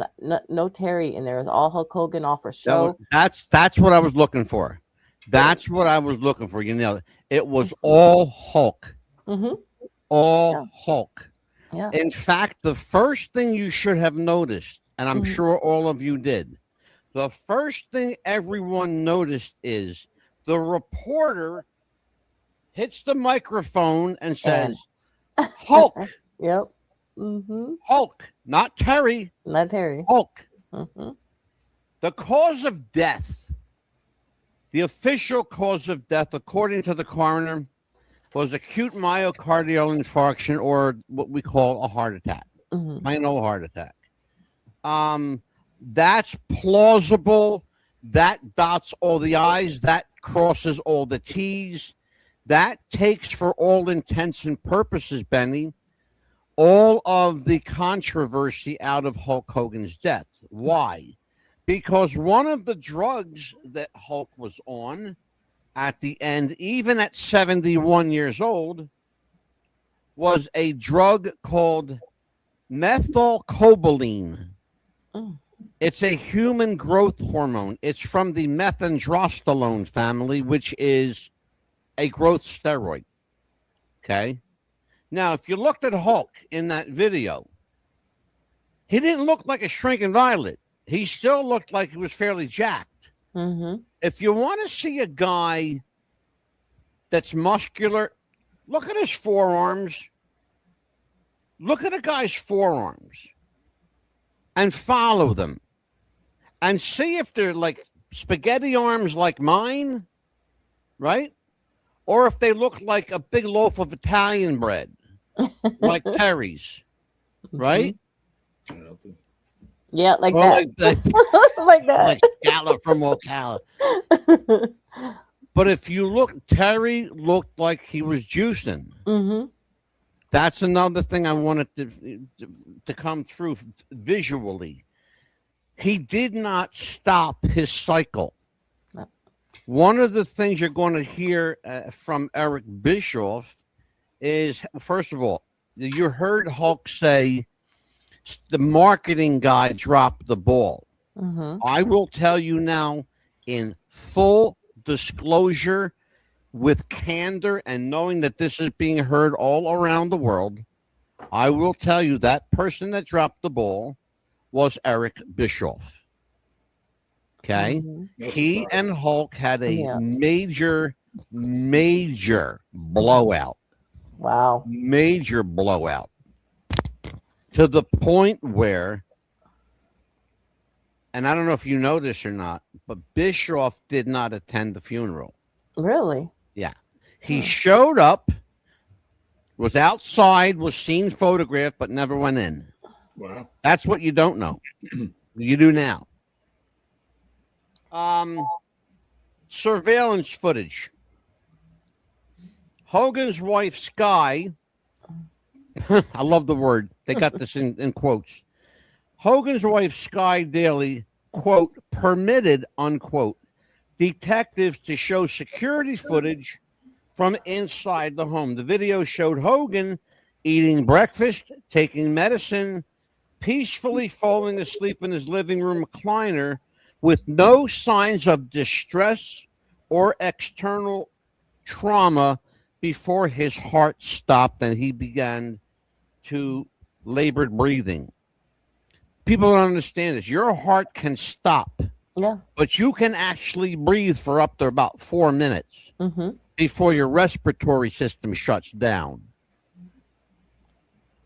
no Terry in there. It was all Hulk Hogan, all for show. That's what I was looking for. That's what I was looking for. You nailed it. It was all Hulk. Mm-hmm. All Hulk. Yeah. In fact, the first thing you should have noticed, and I'm sure all of you did, the first thing everyone noticed is the reporter hits the microphone and says, Hulk. Yep. Mm-hmm. Hulk, not Terry. Not Terry. Hulk. Mm-hmm. The cause of death, the official cause of death, according to the coroner, was acute myocardial infarction, or what we call a heart attack. Mm-hmm. I know heart attack. That's plausible. That dots all the I's. That crosses all the T's. That takes, for all intents and purposes, Benny, all of the controversy out of Hulk Hogan's death. Why? Because one of the drugs that Hulk was on at the end, even at 71 years old, was a drug called methylcobalamin. It's a human growth hormone. It's from the methandrosterone family, which is a growth steroid. Okay? Now, if you looked at Hulk in that video, he didn't look like a shrinking violet. He still looked like he was fairly jacked. Mm-hmm. If you want to see a guy that's muscular, look at his forearms. Look at a guy's forearms and follow them and see if they're like spaghetti arms like mine, right? Or if they look like a big loaf of Italian bread, like Terry's, right? Yeah, like or that. Like that. Like Scala from Ocala. But if you look, Terry looked like he was juicing. Mm-hmm. That's another thing I wanted to come through visually. He did not stop his cycle. No. One of the things you're going to hear from Eric Bischoff is, first of all, you heard Hulk say the marketing guy dropped the ball. Mm-hmm. I will tell you now, in full disclosure, with candor and knowing that this is being heard all around the world, I will tell you that person that dropped the ball was Eric Bischoff. Okay? Mm-hmm. He and Hulk had a major blowout. Wow. Major blowout. To the point where, and I don't know if you know this or not, but Bischoff did not attend the funeral. Really? Yeah. He showed up, was outside, was seen photographed, but never went in. Wow. That's what you don't know. You do now. Surveillance footage. Hogan's wife, Sky, I love the word. They got this in quotes. Hogan's wife, Sky Daly, quote, permitted, unquote, detectives to show security footage from inside the home. The video showed Hogan eating breakfast, taking medicine, peacefully falling asleep in his living room recliner with no signs of distress or external trauma before his heart stopped and he began to labored breathing. People don't understand this. Your heart can stop. Yeah. But you can actually breathe for up to about 4 minutes before your respiratory system shuts down.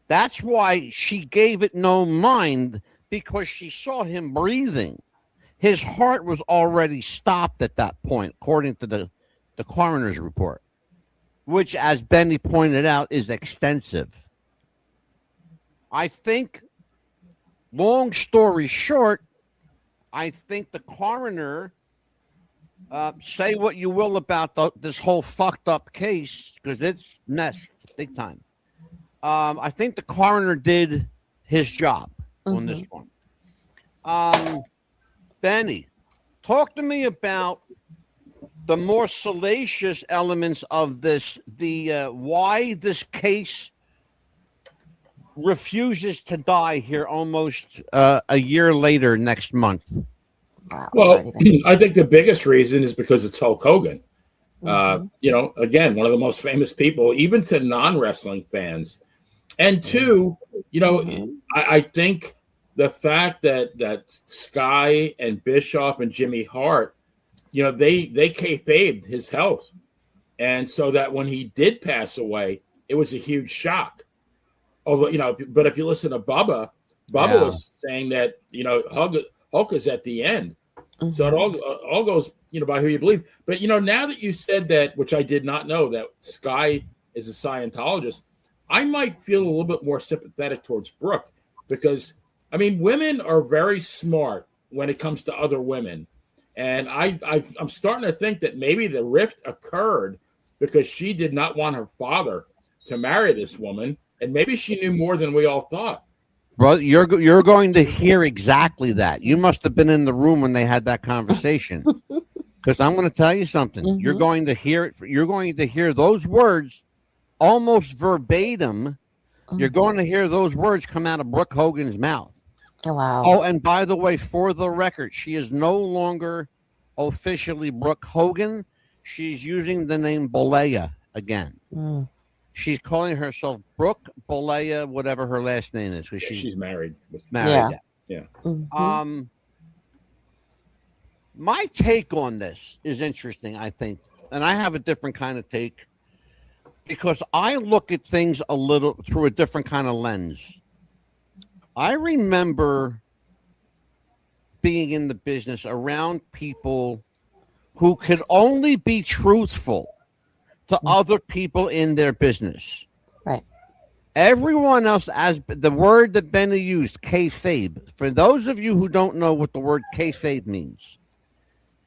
That's why she gave it no mind, because she saw him breathing. His heart was already stopped at that point, according to the coroner's report, which, as Benny pointed out, is extensive. I think, long story short, I think the coroner, say what you will about this whole fucked up case, because it's messed big time. I think the coroner did his job on this one. Benny, talk to me about the more salacious elements of this, why this case refuses to die here almost a year later next month. Well, I think the biggest reason is because it's Hulk Hogan. Again, one of the most famous people, even to non-wrestling fans. And two, I think the fact that Sky and Bischoff and Jimmy Hart, they kayfabed his health. And so that when he did pass away, it was a huge shock. Although, but if you listen to Bubba was saying that, Hulk is at the end. So it all goes, by who you believe. But, now that you said that, which I did not know, that Sky is a Scientologist, I might feel a little bit more sympathetic towards Brooke, because, women are very smart when it comes to other women. And I'm starting to think that maybe the rift occurred because she did not want her father to marry this woman. And maybe she knew more than we all thought. Bro, you're going to hear exactly that. You must have been in the room when they had that conversation. Because I'm going to tell you something. You're going to hear it. You're going to hear those words almost verbatim. You're going to hear those words come out of Brooke Hogan's mouth. Wow. Oh, and by the way, for the record, she is no longer officially Brooke Hogan. She's using the name Boleya again. She's calling herself Brooke Boleya, whatever her last name is, because she's married. Married. Yeah. My take on this is interesting, I think, and I have a different kind of take because I look at things a little through a different kind of lens. I remember being in the business around people who could only be truthful to other people in their business. Right. Everyone else, as the word that Benny used, kayfabe. For those of you who don't know what the word kayfabe means,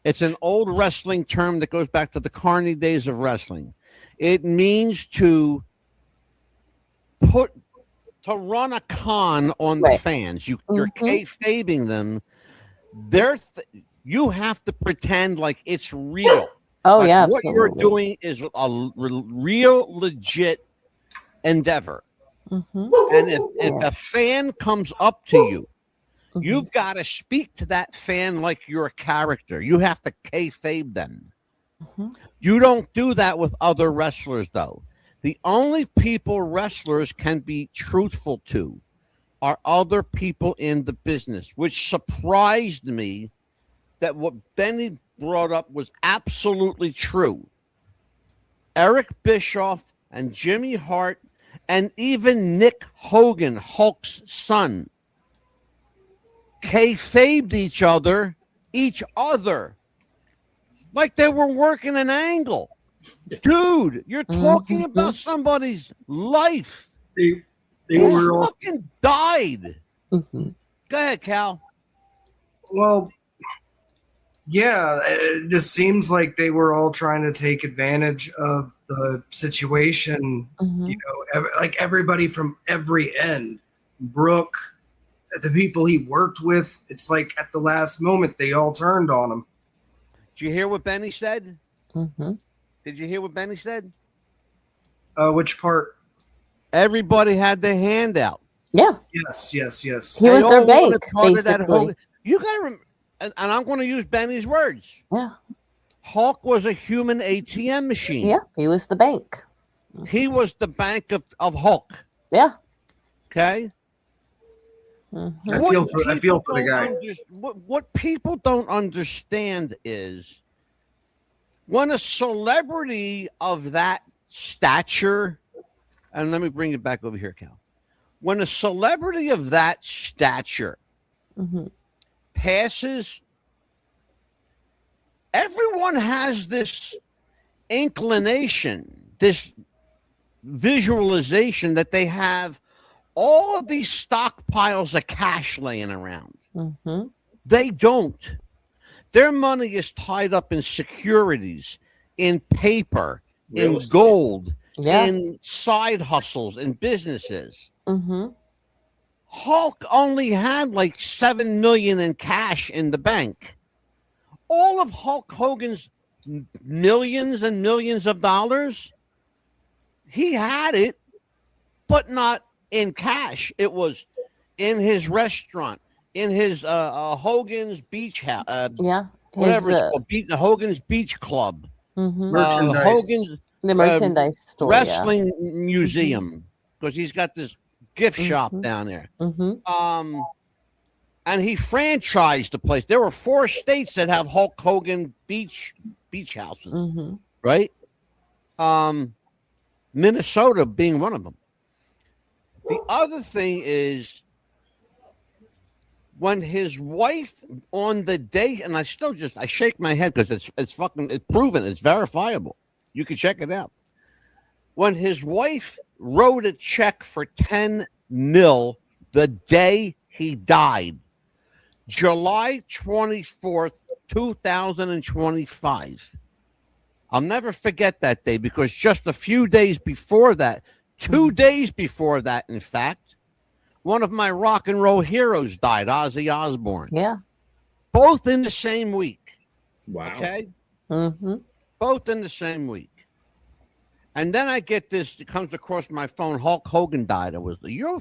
It's an old wrestling term that goes back to the carny days of wrestling. It means to run a con on the fans. You're kayfabing them. You have to pretend like it's real. Oh, like yeah, what absolutely. you're doing is a real, legit endeavor. Mm-hmm. And if a fan comes up to you, you've got to speak to that fan like you're a character. You have to kayfabe them. Mm-hmm. You don't do that with other wrestlers, though. The only people wrestlers can be truthful to are other people in the business, which surprised me that what Benny brought up was absolutely true. Eric Bischoff and Jimmy Hart and even Nick Hogan, Hulk's son, kayfabed each other like they were working an angle. Dude, you're talking about somebody's life. They were fucking died. Mm-hmm. Go ahead, Cal. Well, yeah, it just seems like they were all trying to take advantage of the situation. Mm-hmm. You know, like everybody from every end. Brooke, the people he worked with, it's like at the last moment they all turned on him. Did you hear what Benny said? Mm-hmm. Did you hear what Benny said? Which part? Everybody had their hand out. Yeah. Yes. He was They their all bank, wanted that basically. Hogan. You got to remember, and I'm going to use Benny's words. Yeah. Hulk was a human ATM machine. Yeah, he was the bank. He was the bank of Hulk. Yeah. Okay? Mm-hmm. I feel for the guy. What people don't understand is when a celebrity of that stature, and let me bring it back over here, Cal. When a celebrity of that stature passes, everyone has this inclination, this visualization that they have all of these stockpiles of cash laying around. Mm-hmm. They don't. Their money is tied up in securities, in paper, in gold, in side hustles, in businesses. Mm-hmm. Hulk only had like $7 million in cash in the bank. All of Hulk Hogan's millions and millions of dollars, he had it, but not in cash. It was in his restaurant, in his Hogan's Beach House, whatever it's called, Hogan's Beach Club, Hogan's the merchandise store, wrestling museum, because he's got this gift shop down there. Mm-hmm. And he franchised the place. There were 4 states that have Hulk Hogan beach houses, right? Minnesota being one of them. The other thing is when his wife on the day, and I shake my head because it's proven, it's verifiable. You can check it out. When his wife wrote a check for $10 million the day he died, July 24th, 2025. I'll never forget that day because just a few days before that, 2 days before that, in fact, one of my rock and roll heroes died, Ozzy Osbourne. Yeah. Both in the same week. Wow. Okay? Mm-hmm. Both in the same week. And then I get this, it comes across my phone, Hulk Hogan died. It was, you're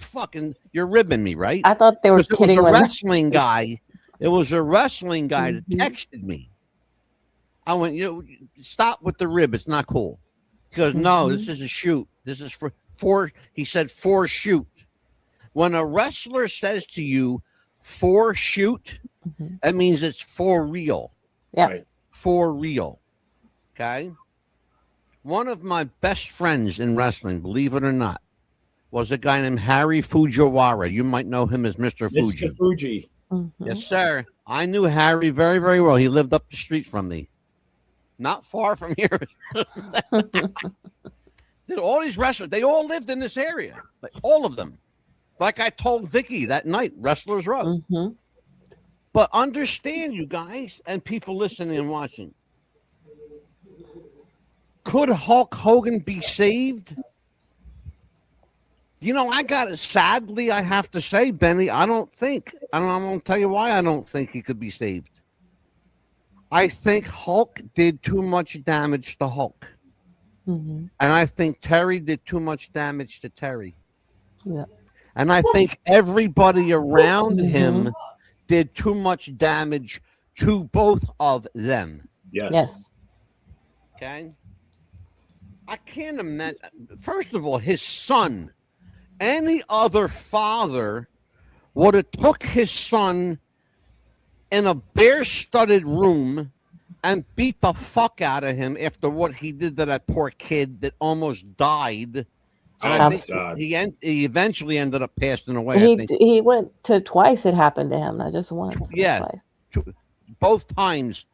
ribbing me, right? I thought they were kidding. It was a wrestling guy. It was a wrestling guy that texted me. I went, stop with the rib. It's not cool. He goes, no, this is a shoot. This is for he said, for shoot. When a wrestler says to you, for shoot, that means it's for real. Yeah. Right. For real. Okay? One of my best friends in wrestling, believe it or not, was a guy named Harry Fujiwara. You might know him as Mr. Fuji. Mr. Fuji. Mm-hmm. Yes, sir. I knew Harry very, very well. He lived up the street from me. Not far from here. All these wrestlers, they all lived in this area. Like, all of them. Like I told Vicky that night, Wrestlers Row. Mm-hmm. But understand, you guys, and people listening and watching, could Hulk Hogan be saved? You know, sadly, I have to say, Benny, I'm going to tell you why I don't think he could be saved. I think Hulk did too much damage to Hulk. And I think Terry did too much damage to Terry. Yeah. And I think everybody around him did too much damage to both of them. Yes. Okay? I can't imagine. First of all, his son, any other father would have took his son in a bear-studded room and beat the fuck out of him after what he did to that poor kid that almost died. I think he eventually ended up passing away. He went to twice. It happened to him, not just once. Yeah, both times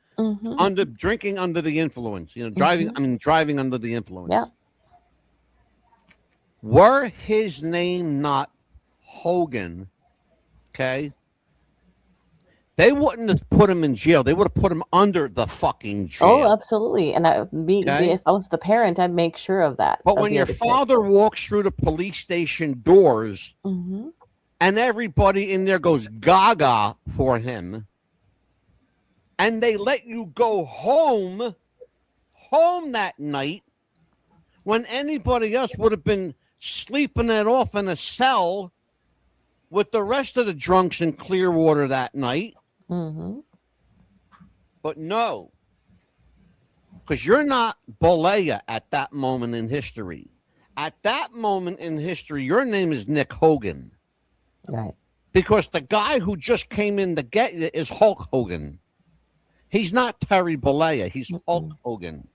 drinking under the influence. You know, driving under the influence. Yeah. Were his name not Hogan, okay, they wouldn't have put him in jail. They would have put him under the fucking jail. Oh, absolutely. And if I was the parent, I'd make sure of that. But when your father walks through the police station doors and everybody in there goes gaga for him, and they let you go home that night when anybody else would have been sleeping it off in a cell with the rest of the drunks in Clearwater that night. But no, because you're not Bolea at that moment in history. At that moment in history, your name is Nick Hogan. Right. Because the guy who just came in to get you is Hulk Hogan. He's not Terry Bollea. He's Hulk Hogan.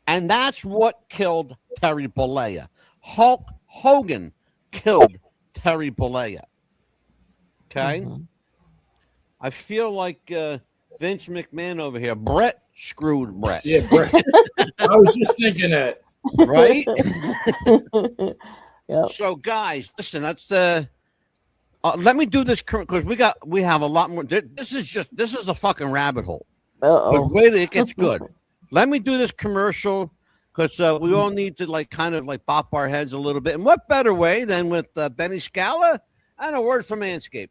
And that's what killed Terry Bollea. Hulk Hogan killed Terry Bollea. Okay? I feel like Vince McMahon over here. Brett screwed Brett. Yeah, Brett. I was just thinking that. Right? Yep. So, guys, listen, that's the... let me do this because we have a lot more. This is a fucking rabbit hole. Wait, it gets good. Let me do this commercial because we all need to kind of bop our heads a little bit. And what better way than with Benny Scala and a word from Manscaped.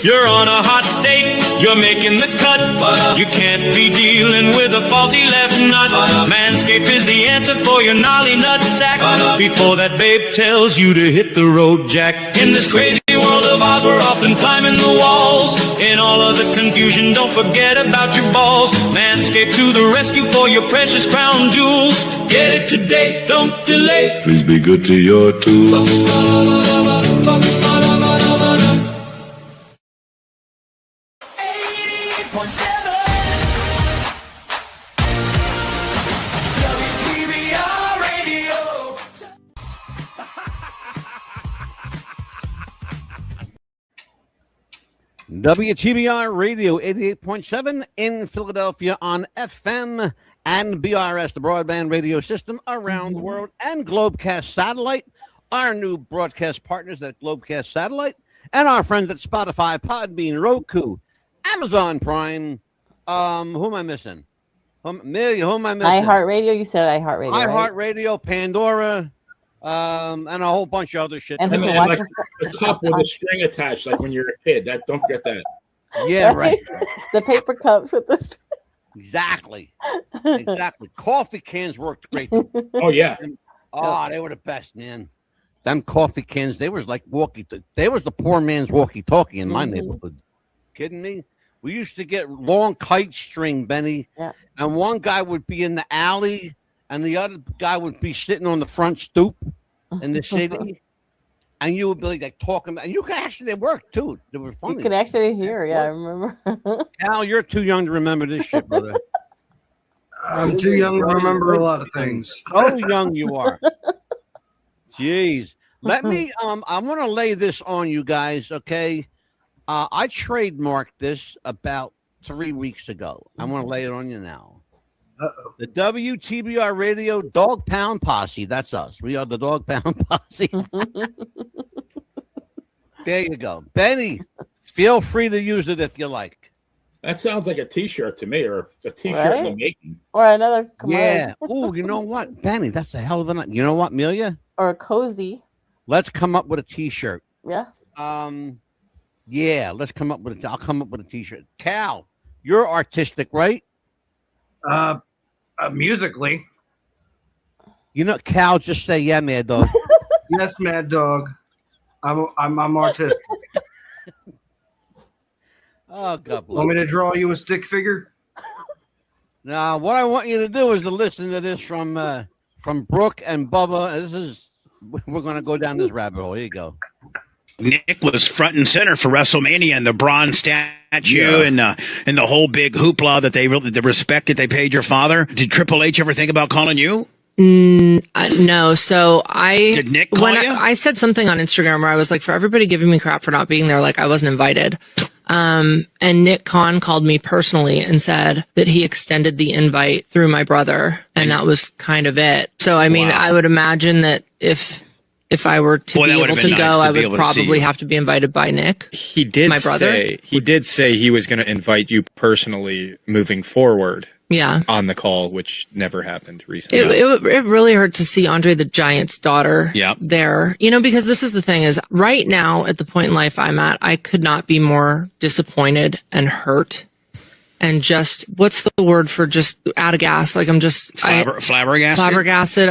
You're on a hot date, you're making the cut. You can't be dealing with a faulty left nut. Manscaped is the answer for your gnarly nut sack. Before that babe tells you to hit the road, Jack. In this crazy world of ours, we're often climbing the walls. In all of the confusion, don't forget about your balls. Manscaped to the rescue for your precious crown jewels. Get it today, don't delay. Please be good to your tools. WTBR Radio 88.7 in Philadelphia on FM and BRS, the broadband radio system around the world, and Globecast Satellite, our new broadcast partners at Globecast Satellite, and our friends at Spotify, Podbean, Roku, Amazon Prime. Who am I missing? Who am I missing? iHeartRadio. You said iHeartRadio. iHeartRadio, Pandora, and a whole bunch of other shit. And like a cup with a string attached, like when you're a kid. Don't forget that. Yeah, right. The paper cups with the. Exactly. Coffee cans worked great. Oh yeah. Oh, they were the best, man. Them coffee cans, they was like they was the poor man's walkie-talkie in my neighborhood. Kidding me? We used to get long kite string, Benny, and one guy would be in the alley, and the other guy would be sitting on the front stoop in the city, and you would be like talking, and you could actually work too. It was funny. You could actually hear, I remember. Al, you're too young to remember this shit, brother. I'm too young to remember a lot of things. So young you are. Jeez. Let me I want to lay this on you guys, okay? I trademarked this about 3 weeks ago. I want to lay it on you now. Uh-oh. The WTBR Radio Dog Pound Posse. That's us. We are the Dog Pound Posse. There you go. Benny, feel free to use it if you like. That sounds like a T-shirt to me, or a T-shirt Right? in the making. Or another Yeah. Oh, you know what, Benny? That's a hell of a. You know what, Amelia? or a cozy. Let's come up with a T-shirt. Yeah. Yeah. Let's come up with I'll come up with a T-shirt. Cal, you're artistic, right? Musically, You know, Cal, just say yeah, Mad Dog. yes, Mad Dog. I'm artistic. Oh, God bless. Want me to draw you a stick figure? Now, what I want you to do is to listen to this from Brooke and Bubba. We're going to go down this rabbit hole. Here you go. Nick was front and center for WrestleMania and the bronze statue and the whole big hoopla that the respect that they paid your father. Did Triple H ever think about calling you? No. So Did Nick call you? I said something on Instagram where I was like, for everybody giving me crap for not being there, like I wasn't invited. And Nick Khan called me personally and said that he extended the invite through my brother, and that was kind of it. So I mean, I would imagine that if I were to be able to go, I would probably have to be invited by Nick. He did my brother. He did say he was going to invite you personally moving forward. Yeah. On the call, which never happened recently. It really hurt to see Andre the Giant's daughter there, because this is the thing is right now at the point in life I'm at, I could not be more disappointed and hurt and just, what's the word for just out of gas? Like I'm just flabbergasted. Flabbergasted.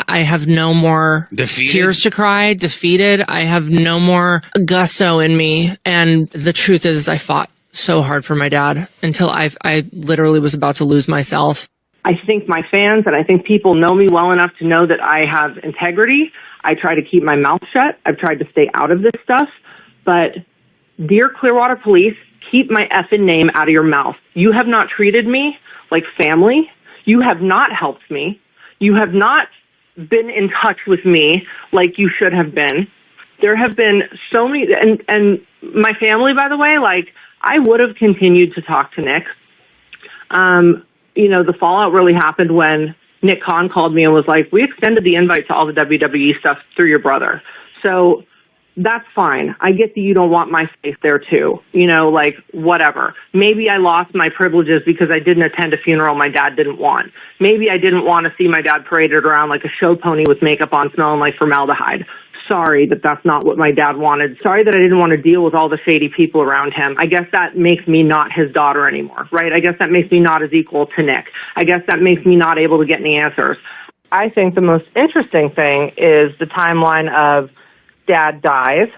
I have no more tears to cry, defeated. I have no more gusto in me. And the truth is I fought so hard for my dad until I literally was about to lose myself. I think my fans and I think people know me well enough to know that I have integrity. I try to keep my mouth shut. I've tried to stay out of this stuff. But dear Clearwater Police, keep my effing name out of your mouth. You have not treated me like family. You have not helped me. You have not been in touch with me like you should have been. There have been so many, and my family, by the way, like, I would have continued to talk to Nick. The fallout really happened when Nick Khan called me and was like, we extended the invite to all the WWE stuff through your brother. So that's fine. I get that you don't want my face there too. Whatever. Maybe I lost my privileges because I didn't attend a funeral my dad didn't want. Maybe I didn't want to see my dad paraded around like a show pony with makeup on smelling like formaldehyde. Sorry that that's not what my dad wanted. Sorry that I didn't want to deal with all the shady people around him. I guess that makes me not his daughter anymore, right? I guess that makes me not as equal to Nick. I guess that makes me not able to get any answers. I think the most interesting thing is the timeline of Dad dies,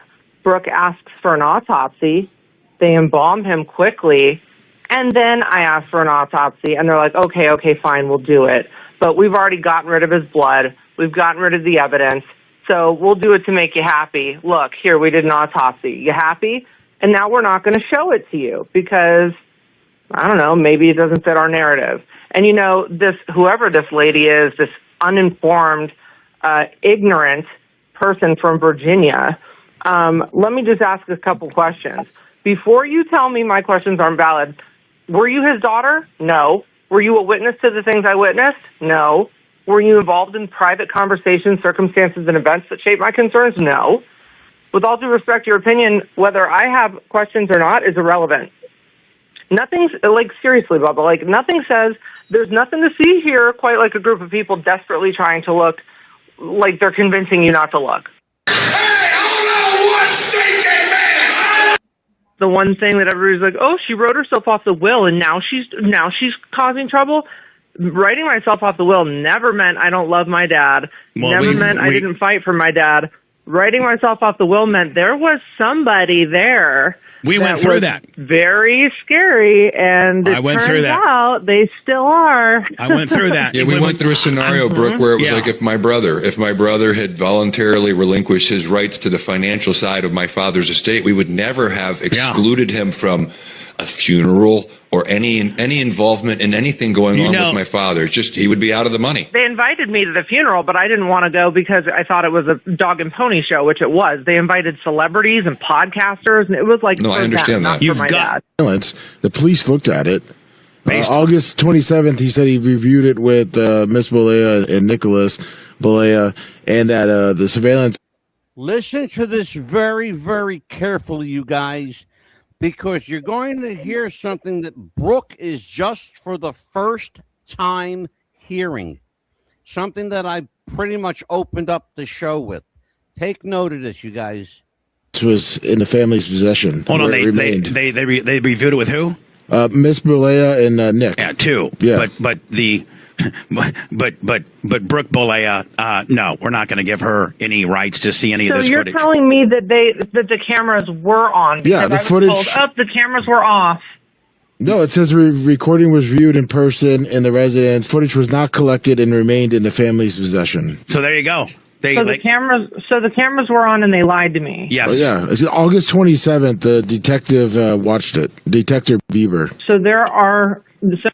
Brooke asks for an autopsy, they embalm him quickly, and then I ask for an autopsy, and they're like, okay, fine, we'll do it. But we've already gotten rid of his blood. We've gotten rid of the evidence. So we'll do it to make you happy. Look, here, we did an autopsy. You happy? And now we're not going to show it to you because, I don't know, maybe it doesn't fit our narrative. And, whoever this lady is, this uninformed, ignorant person from Virginia, let me just ask a couple questions. Before you tell me my questions aren't valid, were you his daughter? No. Were you a witness to the things I witnessed? No. Were you involved in private conversations, circumstances, and events that shape my concerns? No. With all due respect to your opinion, whether I have questions or not is irrelevant. Nothing's, seriously, Bubba, nothing says there's nothing to see here quite like a group of people desperately trying to look like they're convincing you not to look. Hey, hold on one stinking minute! The one thing that everybody's like, oh, she wrote herself off the will and now she's causing trouble. Writing myself off the will never meant I don't love my dad. Never meant I didn't fight for my dad. Writing myself off the will meant there was somebody there. We went through that. Very scary, and it turns out they still are. I went through that. Yeah, we went through a scenario, Brooke, where it was like if my brother had voluntarily relinquished his rights to the financial side of my father's estate, we would never have excluded him from a funeral or any involvement in anything going on with my father. It's just he would be out of the money. They invited me to the funeral, but I didn't want to go because I thought it was a dog and pony show, which it was. They invited celebrities and podcasters, and it was like I understand that. You've got the police looked at it August 27th, he said he reviewed it with Miss Bolea and Nicholas Bolea, and that the surveillance. Listen to this very, very carefully, you guys, because you're going to hear something that Brooke is just for the first time hearing. Something that I pretty much opened up the show with. Take note of this, you guys. This was in the family's possession. Hold on, they reviewed it with who? Miss Bolea and Nick. Yeah, two. Yeah, but Brooke Bolea, no, we're not going to give her any rights to see any of this footage. So you're telling me that the cameras were on? Yeah, the footage. The cameras were off. No, it says recording was viewed in person in the residence. Footage was not collected and remained in the family's possession. So there you go. The cameras were on, and they lied to me. Yes. Oh, yeah. It's August 27th. The detective watched it. Detective Bieber. So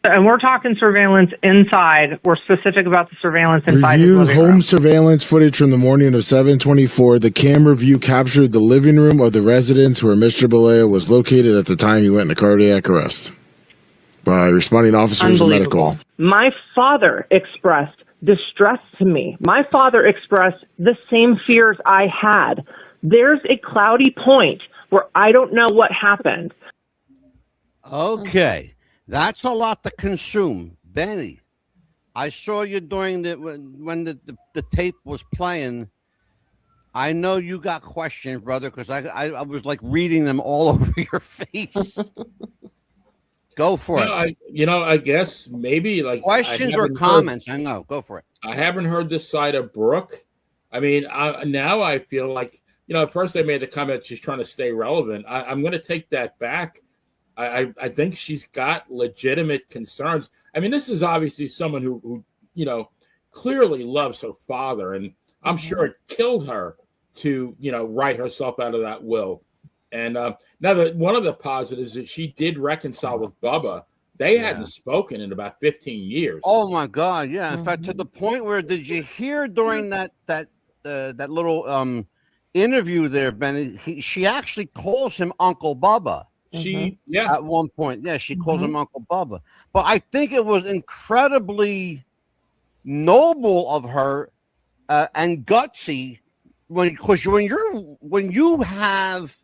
and we're talking surveillance inside. We're specific about the surveillance inside. Reviewed home surveillance footage from the morning of 7/24. The camera view captured the living room of the residence where Mr. Bolea was located at the time he went into cardiac arrest by responding officers and medical. My father expressed distress to me. My father expressed the same fears I had. There's a cloudy point where I don't know what happened. Okay. That's a lot to consume. Benny, I saw you during when the tape was playing. I know you got questions, brother, because I was like reading them all over your face. Go for it. I guess maybe like questions or comments. I know. Go for it. I haven't heard this side of Brooke. I mean, now I feel like, at first they made the comment she's trying to stay relevant. I'm going to take that back. I think she's got legitimate concerns. I mean, this is obviously someone who clearly loves her father, and I'm sure it killed her to, write herself out of that will. And now that one of the positives is she did reconcile with Bubba. They hadn't spoken in about 15 years. Oh my God! Yeah, in fact, to the point where did you hear during that little interview there, Benny? She actually calls him Uncle Bubba. At one point, she calls him Uncle Bubba. But I think it was incredibly noble of her and gutsy when you have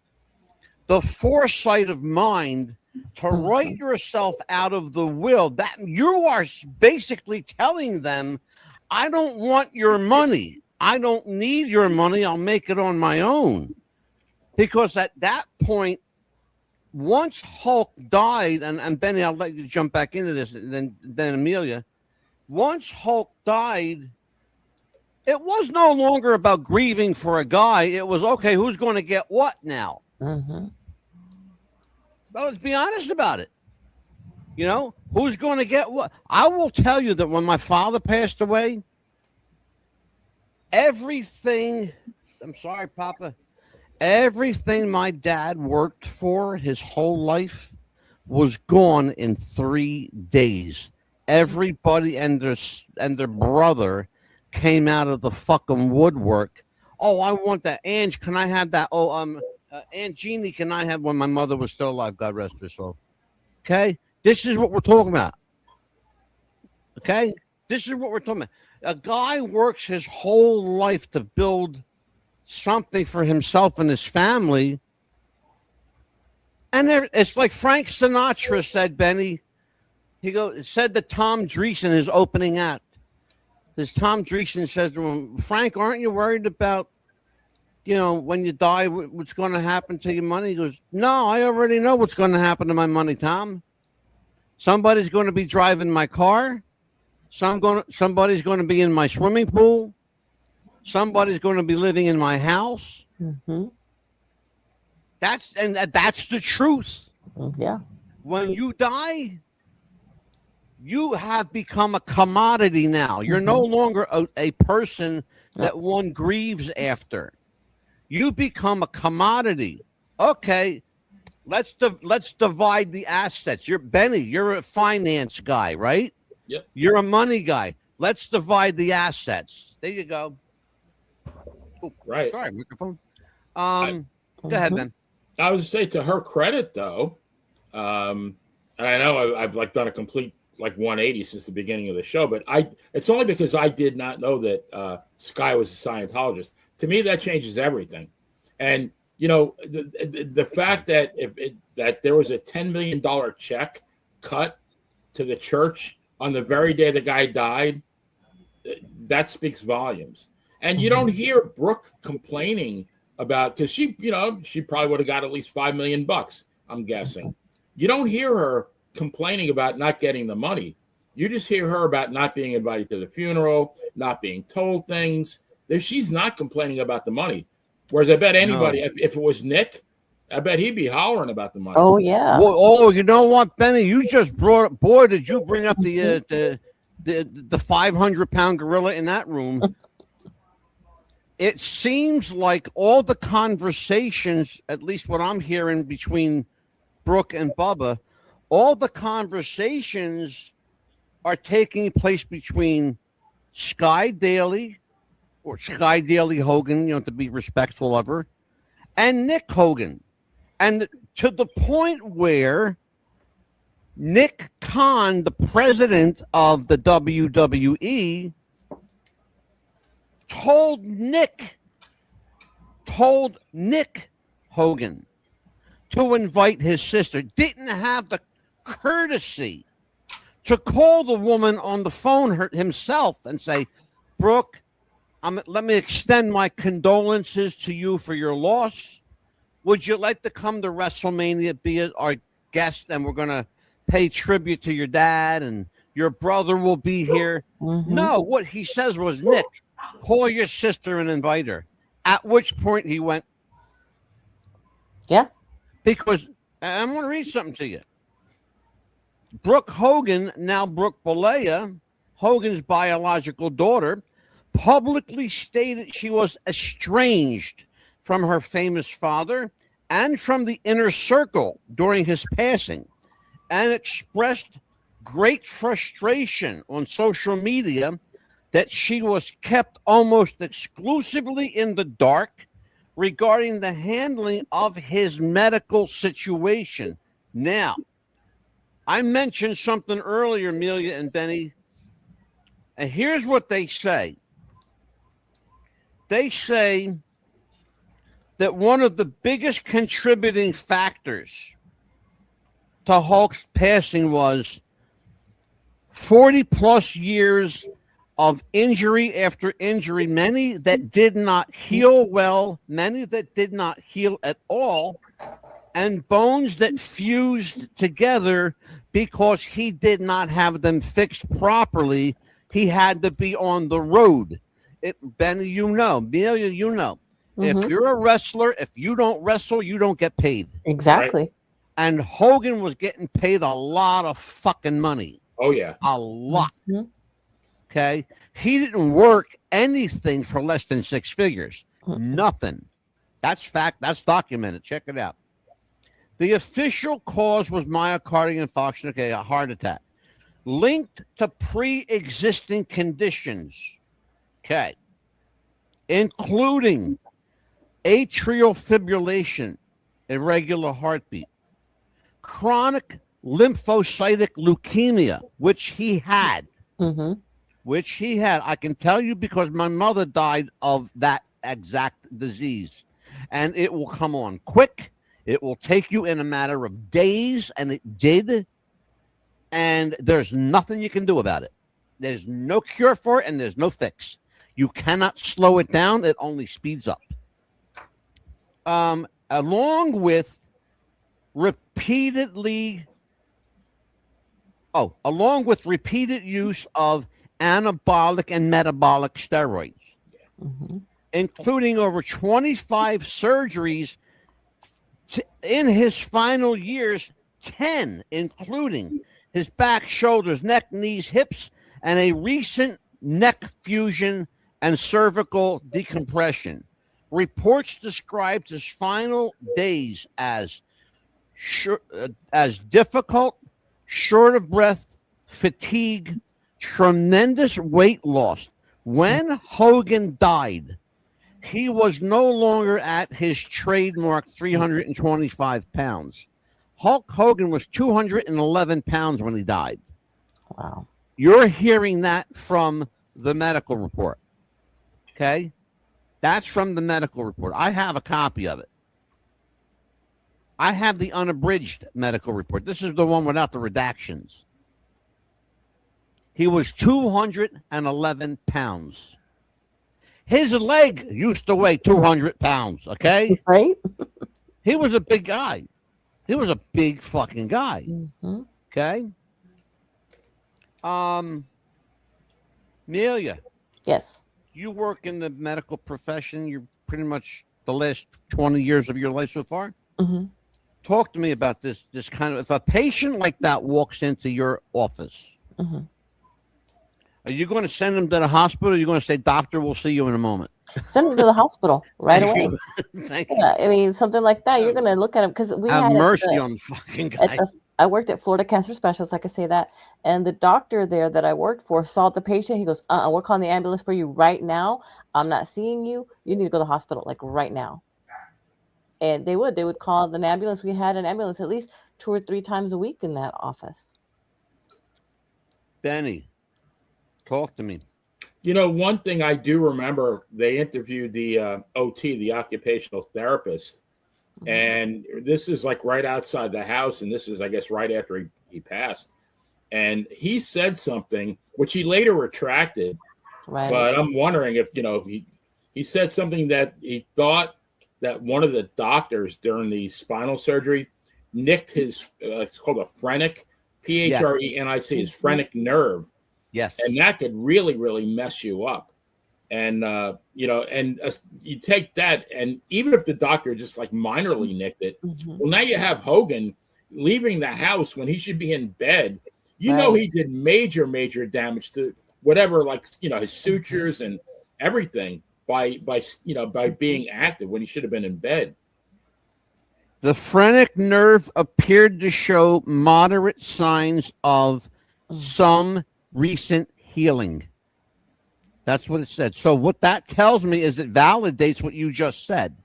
the foresight of mind to write yourself out of the will, that you are basically telling them, I don't want your money. I don't need your money. I'll make it on my own. Because at that point, once Hulk died, and Benny, I'll let you jump back into this, and then Amelia. Once Hulk died, it was no longer about grieving for a guy. It was, okay, who's going to get what now? Well, let's be honest about it. Who's going to get what? I will tell you that when my father passed away, everything, I'm sorry, Papa, everything my dad worked for his whole life was gone in 3 days. Everybody and their brother came out of the fucking woodwork. Oh, I want that. Ange, can I have that? Oh, Aunt Jeannie, can I have when my mother was still alive? God rest her soul. Okay? This is what we're talking about. Okay? This is what we're talking about. A guy works his whole life to build something for himself and his family. And it's like Frank Sinatra said, Benny. He said to Tom Dreesen, his opening act. Tom Dreesen says to him, Frank, aren't you worried about, when you die, what's going to happen to your money? He goes, no, I already know what's going to happen to my money, Tom. Somebody's going to be driving my car. Somebody's going to be in my swimming pool. Somebody's going to be living in my house. That's the truth. Yeah. When you die, you have become a commodity now. You're no longer a person that one grieves after. You become a commodity. Okay, let's divide the assets. Benny, you're a finance guy, right? Yep. You're a money guy. Let's divide the assets. There you go. Oh, right. Sorry, microphone. Go ahead, Ben. I would say to her credit, though, And I know I've like done a complete like 180 since the beginning of the show, but it's only because I did not know that Sky was a Scientologist. To me, that changes everything. And you know, the fact that that there was a $10 million check cut to the church on the very day the guy died, that speaks volumes. And you don't hear Brooke complaining about, because she probably would have got at least $5 million, I'm guessing. You don't hear her complaining about not getting the money. You just hear her about not being invited to the funeral, not being told things. She's not complaining about the money. Whereas I bet anybody, if it was Nick, I bet he'd be hollering about the money. Oh yeah. Well, you know what, Benny? You just brought. Boy, did you bring up the 500-pound gorilla in that room? It seems like all the conversations, at least what I'm hearing between Brooke and Bubba, all the conversations are taking place between Sky Daily, or Sky Daily Hogan, to be respectful of her, and Nick Hogan. And to the point where Nick Khan, the president of the WWE, told Nick Hogan to invite his sister, didn't have the courtesy to call the woman on the phone himself and say, Brooke, let me extend my condolences to you for your loss. Would you like to come to WrestleMania, be our guest, and we're going to pay tribute to your dad, and your brother will be here? No, what he says was, Nick, call your sister and invite her. At which point he went, yeah. Because I'm going to read something to you. Brooke Hogan, now Brooke Balea, Hogan's biological daughter, publicly stated she was estranged from her famous father and from the inner circle during his passing, and expressed great frustration on social media that she was kept almost exclusively in the dark regarding the handling of his medical situation. Now, I mentioned something earlier, Amelia and Benny, and here's what they say. They say that one of the biggest contributing factors to Hulk's passing was 40 plus years of injury after injury, many that did not heal well, many that did not heal at all, and bones that fused together because he did not have them fixed properly. He had to be on the road. Benny, Amelia, if you're a wrestler, if you don't wrestle, you don't get paid. Exactly. Right. And Hogan was getting paid a lot of fucking money. Oh, yeah. A lot. Okay. He didn't work anything for less than six figures. Nothing. That's fact. That's documented. Check it out. The official cause was myocardial infarction, a heart attack, linked to pre-existing conditions, including atrial fibrillation, irregular heartbeat, chronic lymphocytic leukemia, which he had. I can tell you because my mother died of that exact disease, and it will come on quick. It will take you in a matter of days, and it did, and there's nothing you can do about it. There's no cure for it, and there's no fix. You cannot slow it down. It only speeds up. Along with repeated use of anabolic and metabolic steroids, including over 25 surgeries in his final years, 10, including his back, shoulders, neck, knees, hips, and a recent neck fusion and cervical decompression. Reports described his final days as difficult, short of breath, fatigue, tremendous weight loss. When Hogan died, he was no longer at his trademark 325 pounds. Hulk Hogan was 211 pounds when he died. Wow. You're hearing that from the medical report. Okay? That's from the medical report. I have a copy of it. I have the unabridged medical report. This is the one without the redactions. He was 211 pounds. His leg used to weigh 200 pounds, okay? Right? He was a big guy. He was a big fucking guy. Mm-hmm. Okay? Amelia. Yes. You work in the medical profession. You're pretty much the last 20 years of your life so far. Mm-hmm. Talk to me about this kind of, if a patient like that walks into your office, mm-hmm. Are you going to send them to the hospital? Or are you going to say, doctor, we'll see you in a moment? Send them to the hospital right Thank away. you. Thank you. I mean, something like that. You're going to look at him because we Have had mercy on the fucking guy. I worked at Florida Cancer Specialists. I could say that. And the doctor there that I worked for saw the patient. He goes, we're calling the ambulance for you right now. I'm not seeing you. You need to go to the hospital, like right now. And they would call an ambulance. We had an ambulance at least 2 or 3 times a week in that office. Benny, talk to me. You know, one thing I do remember, they interviewed the OT, the occupational therapist, mm-hmm. and this is like right outside the house, and this is, I guess, right after he passed. And he said something, which he later retracted, right. But I'm wondering if, you know, he said something that he thought that one of the doctors during the spinal surgery nicked his, it's called a phrenic, P-H-R-E-N-I-C, his phrenic nerve. Yes. And that could really, really mess you up. And, you know, and you take that, and even if the doctor just like minorly nicked it, mm-hmm. well, now you have Hogan leaving the house when he should be in bed. You know, he did major, major damage to whatever, like, you know, his sutures and everything by being active when he should have been in bed. The phrenic nerve appeared to show moderate signs of some recent healing. That's what it said. So what that tells me is it validates what you just said.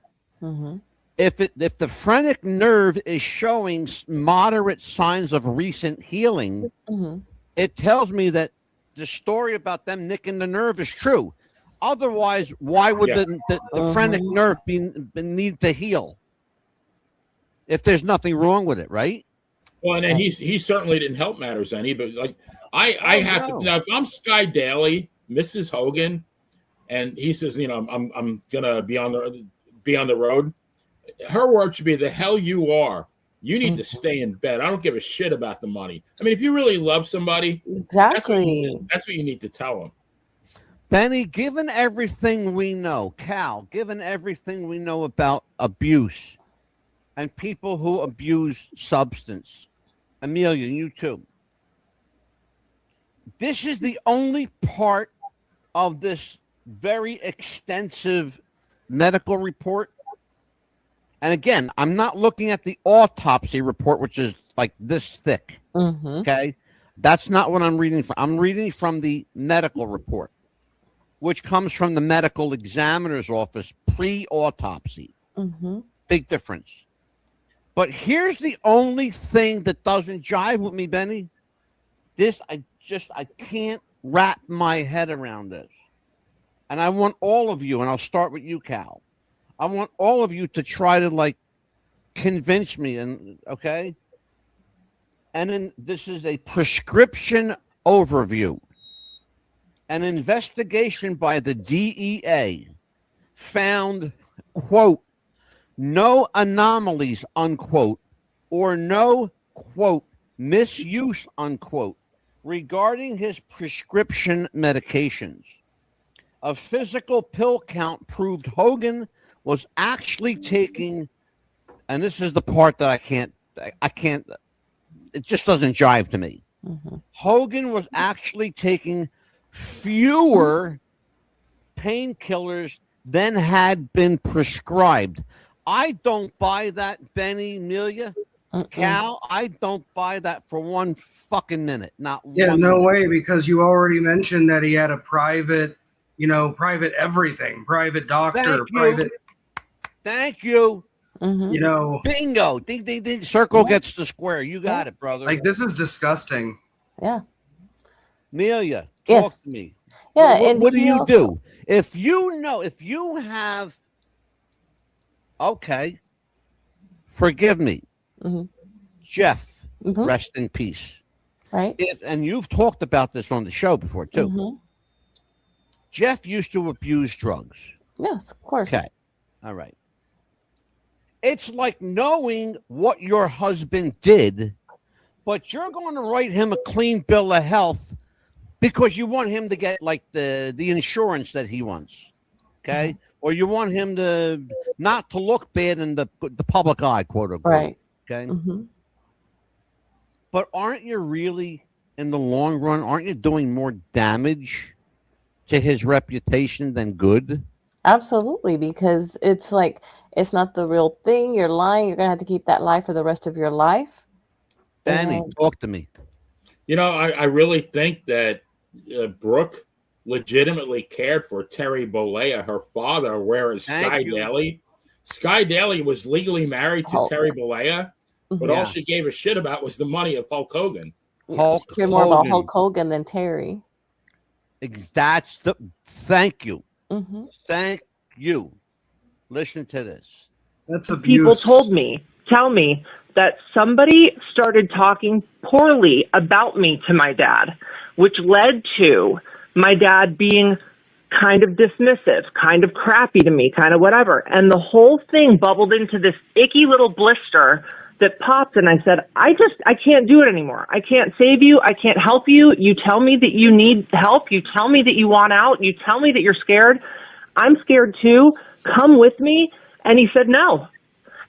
Mm-hmm. If the phrenic nerve is showing moderate signs of recent healing, mm-hmm. it tells me that the story about them nicking the nerve is true. Otherwise, why would the phrenic nerve need to heal if there's nothing wrong with it, right? Well, and he certainly didn't help matters any, but like I have to now. If I'm Sky Daly, Mrs. Hogan, and he says, you know, I'm gonna be on the road. Her word should be, the hell you are. You need to stay in bed. I don't give a shit about the money. I mean, if you really love somebody, exactly, that's what you need to tell them. Benny, given everything we know, Cal, given everything we know about abuse and people who abuse substance, Amelia, you too. This is the only part of this very extensive medical report. And again, I'm not looking at the autopsy report, which is like this thick. Mm-hmm. Okay. That's not what I'm reading from. I'm reading from the medical report, which comes from the medical examiner's office pre-autopsy. Mm-hmm. Big difference. But here's the only thing that doesn't jive with me, Benny. I can't wrap my head around this. And I want all of you, and I'll start with you, Cal. I want all of you to try to like convince me, and okay? And then this is a prescription overview. An investigation by the DEA found, quote, no anomalies, unquote, or no, quote, misuse, unquote, regarding his prescription medications. A physical pill count proved Hogan was actually taking, and this is the part that I can't, it just doesn't jive to me. Mm-hmm. Hogan was actually taking fewer painkillers than had been prescribed. I don't buy that, Benny, Amelia, Cal. I don't buy that for one fucking minute. Not yeah, one no minute. way, because you already mentioned that he had a private, private everything, private doctor, private. Thank you. You know, bingo. Ding, ding, ding. Circle gets the square. You got it, brother. Like, this is disgusting. Yeah. Amelia, Yes. talk to me. Yeah. What do he you also- do? If you have, okay, forgive me, Jeff, rest in peace. Right. And you've talked about this on the show before, too. Jeff used to abuse drugs. Yes, of course. Okay. All right. It's like knowing what your husband did, but you're going to write him a clean bill of health because you want him to get like the insurance that he wants. Okay. Or you want him to not to look bad in the public eye, quote unquote. Right. Okay. But aren't you really, in the long run, aren't you doing more damage to his reputation than good? Absolutely, because it's like it's not the real thing. You're lying. You're gonna have to keep that lie for the rest of your life. Danny, talk to me. You know, I really think that Brooke legitimately cared for Terry Bollea, her father, whereas Sky Daly was legally married to Terry Bollea, but all she gave a shit about was the money of Hulk Hogan. Hulk She cared more about Hulk Hogan than Terry. Thank you. Thank you. Listen to this. That's abuse. People tell me that somebody started talking poorly about me to my dad, which led to my dad being kind of dismissive, kind of crappy to me, kind of whatever. And the whole thing bubbled into this icky little blister that popped, and I said, I can't do it anymore. I can't save you. I can't help you. You tell me that you need help. You tell me that you want out. You tell me that you're scared. I'm scared too. Come with me. And he said no.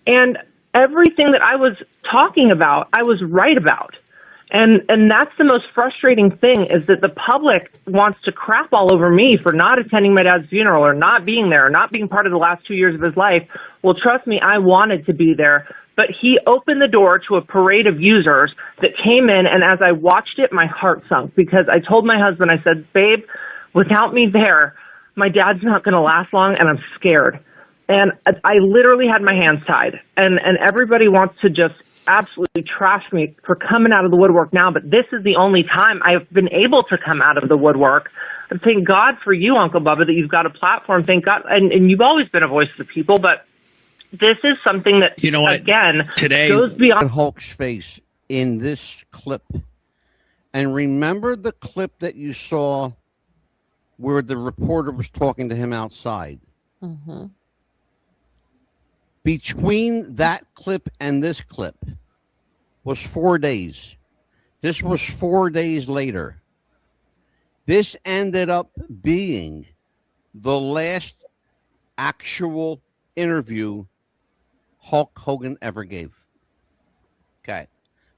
And everything that I was talking about, I was right about. And that's the most frustrating thing, is that the public wants to crap all over me for not attending my dad's funeral or not being there or not being part of the last 2 years of his life. Well, trust me, I wanted to be there. But he opened the door to a parade of users that came in, and as I watched it, my heart sunk, because I told my husband, I said, babe, without me there, my dad's not going to last long, and I'm scared. And I literally had my hands tied, and everybody wants to just absolutely trash me for coming out of the woodwork now, but this is the only time I've been able to come out of the woodwork. And thank God for you, Uncle Bubba, that you've got a platform. Thank God. And you've always been a voice of the people, but this is something that, again, today goes beyond Hulk's face in this clip. And remember the clip that you saw where the reporter was talking to him outside. Between that clip and this clip was 4 days. This was 4 days later. This ended up being the last actual interview Hulk Hogan ever gave. Okay.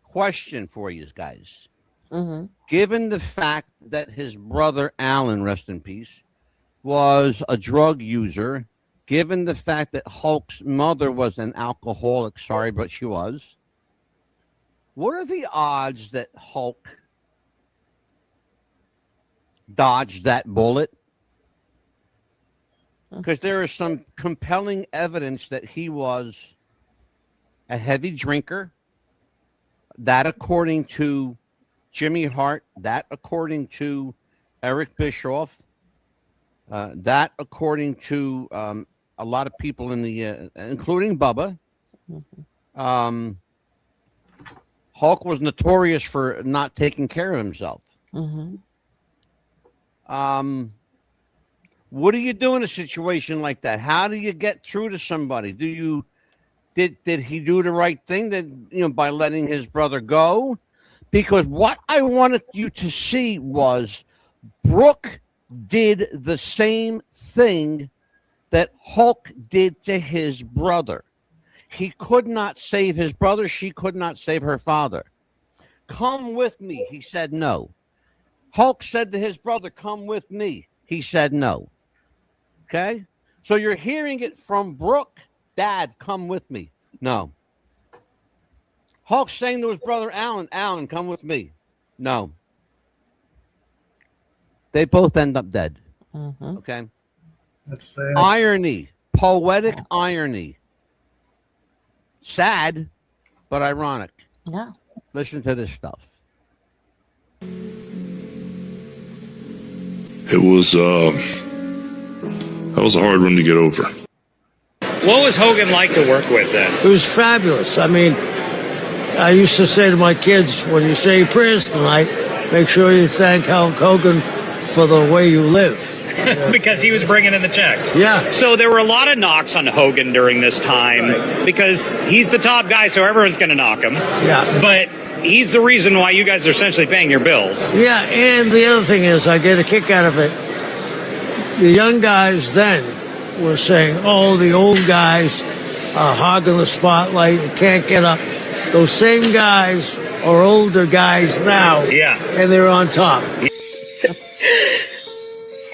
Question for you guys. Given the fact that his brother Alan, rest in peace, was a drug user, given the fact that Hulk's mother was an alcoholic, sorry, but she was, what are the odds that Hulk dodged that bullet? Because there is some compelling evidence that he was a heavy drinker. That according to Jimmy Hart, that according to Eric Bischoff, that according to a lot of people in the, including Bubba. Hulk was notorious for not taking care of himself. What do you do in a situation like that? How do you get through to somebody? Did he do the right thing that, by letting his brother go? Because what I wanted you to see was Brooke did the same thing that Hulk did to his brother. He could not save his brother. She could not save her father. Come with me. He said no. Hulk said to his brother, come with me. He said no. Okay? So you're hearing it from Brooke. Dad, come with me. No. Hulk saying to his brother Alan, come with me. No. They both end up dead. Okay? That's sad. Irony. Poetic irony. Sad, but ironic. Yeah. Listen to this stuff. It was that was a hard one to get over. What was Hogan like to work with then? It was fabulous. I mean, I used to say to my kids, when you say prayers tonight, make sure you thank Hulk Hogan for the way you live. Because he was bringing in the checks. Yeah. So there were a lot of knocks on Hogan during this time because he's the top guy, so everyone's going to knock him. Yeah. But he's the reason why you guys are essentially paying your bills. Yeah, and the other thing is, I get a kick out of it. The young guys then were saying, oh, the old guys are hogging the spotlight, you can't get up. Those same guys are older guys now. Yeah. And they're on top.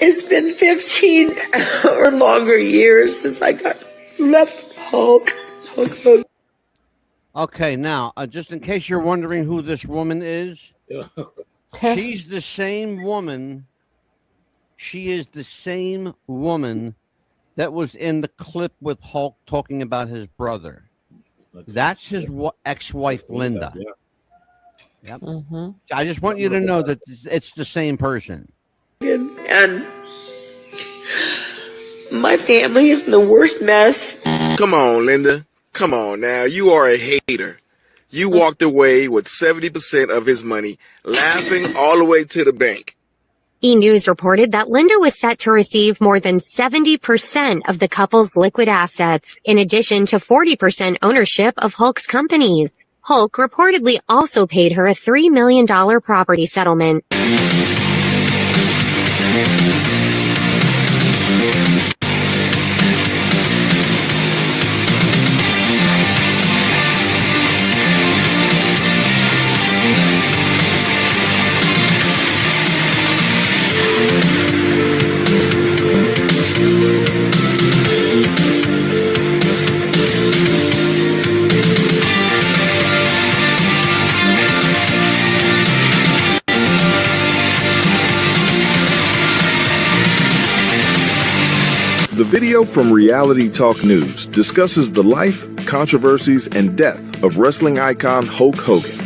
It's been 15 or longer years since I got left Hulk Hogan. Okay, now, just in case you're wondering who this woman is, she's the same woman. She is the same woman that was in the clip with Hulk talking about his brother. That's his ex-wife, Linda. Yep. Mm-hmm. I just want you to know that it's the same person. And my family is in the worst mess. Come on, Linda. Come on now. You are a hater. You walked away with 70% of his money, laughing all the way to the bank. E! News reported that Linda was set to receive more than 70% of the couple's liquid assets, in addition to 40% ownership of Hulk's companies. Hulk reportedly also paid her a $3 million property settlement. The video from Reality Talk News discusses the life, controversies, and death of wrestling icon Hulk Hogan.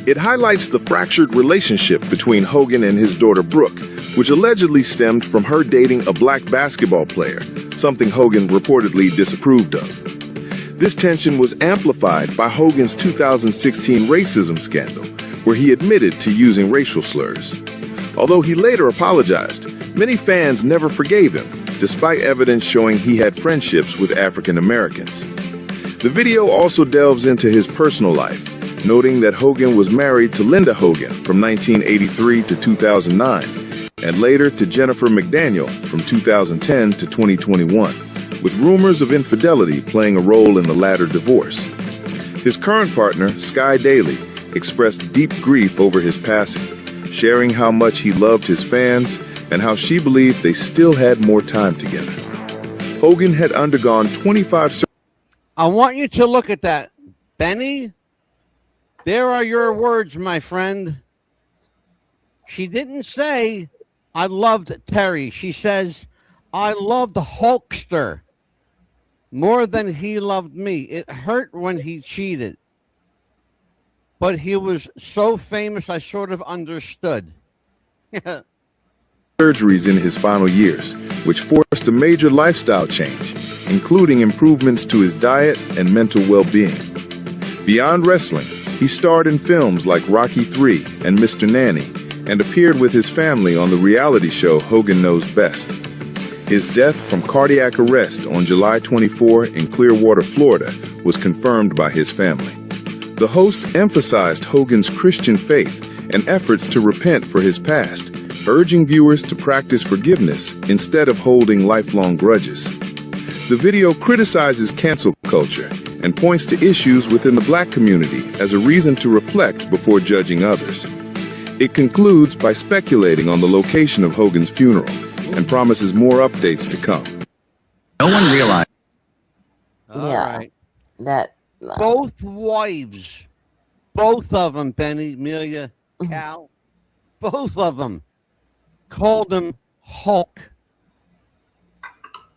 It highlights the fractured relationship between Hogan and his daughter Brooke, which allegedly stemmed from her dating a black basketball player, something Hogan reportedly disapproved of. This tension was amplified by Hogan's 2016 racism scandal, where he admitted to using racial slurs. Although he later apologized, many fans never forgave him, despite evidence showing he had friendships with African Americans. The video also delves into his personal life, noting that Hogan was married to Linda Hogan from 1983 to 2009, and later to Jennifer McDaniel from 2010 to 2021, with rumors of infidelity playing a role in the latter divorce. His current partner, Sky Daly, expressed deep grief over his passing, sharing how much he loved his fans and how she believed they still had more time together. Hogan had undergone 25 I want you to look at that. Benny, there are your words, my friend. She didn't say, I loved Terry. She says, I loved Hulkster more than he loved me. It hurt when he cheated. But he was so famous, I sort of understood. surgeries in his final years, which forced a major lifestyle change, including improvements to his diet and mental well-being. Beyond wrestling, he starred in films like Rocky III and Mr. Nanny, and appeared with his family on the reality show Hogan Knows Best. His death from cardiac arrest on July 24 in Clearwater, Florida, was confirmed by his family. The host emphasized Hogan's Christian faith and efforts to repent for his past, urging viewers to practice forgiveness instead of holding lifelong grudges. The video criticizes cancel culture and points to issues within the black community as a reason to reflect before judging others. It concludes by speculating on the location of Hogan's funeral and promises more updates to come. No one realized. All right. Both wives, both of them, Benny, Amelia, Cal, both of them called him Hulk.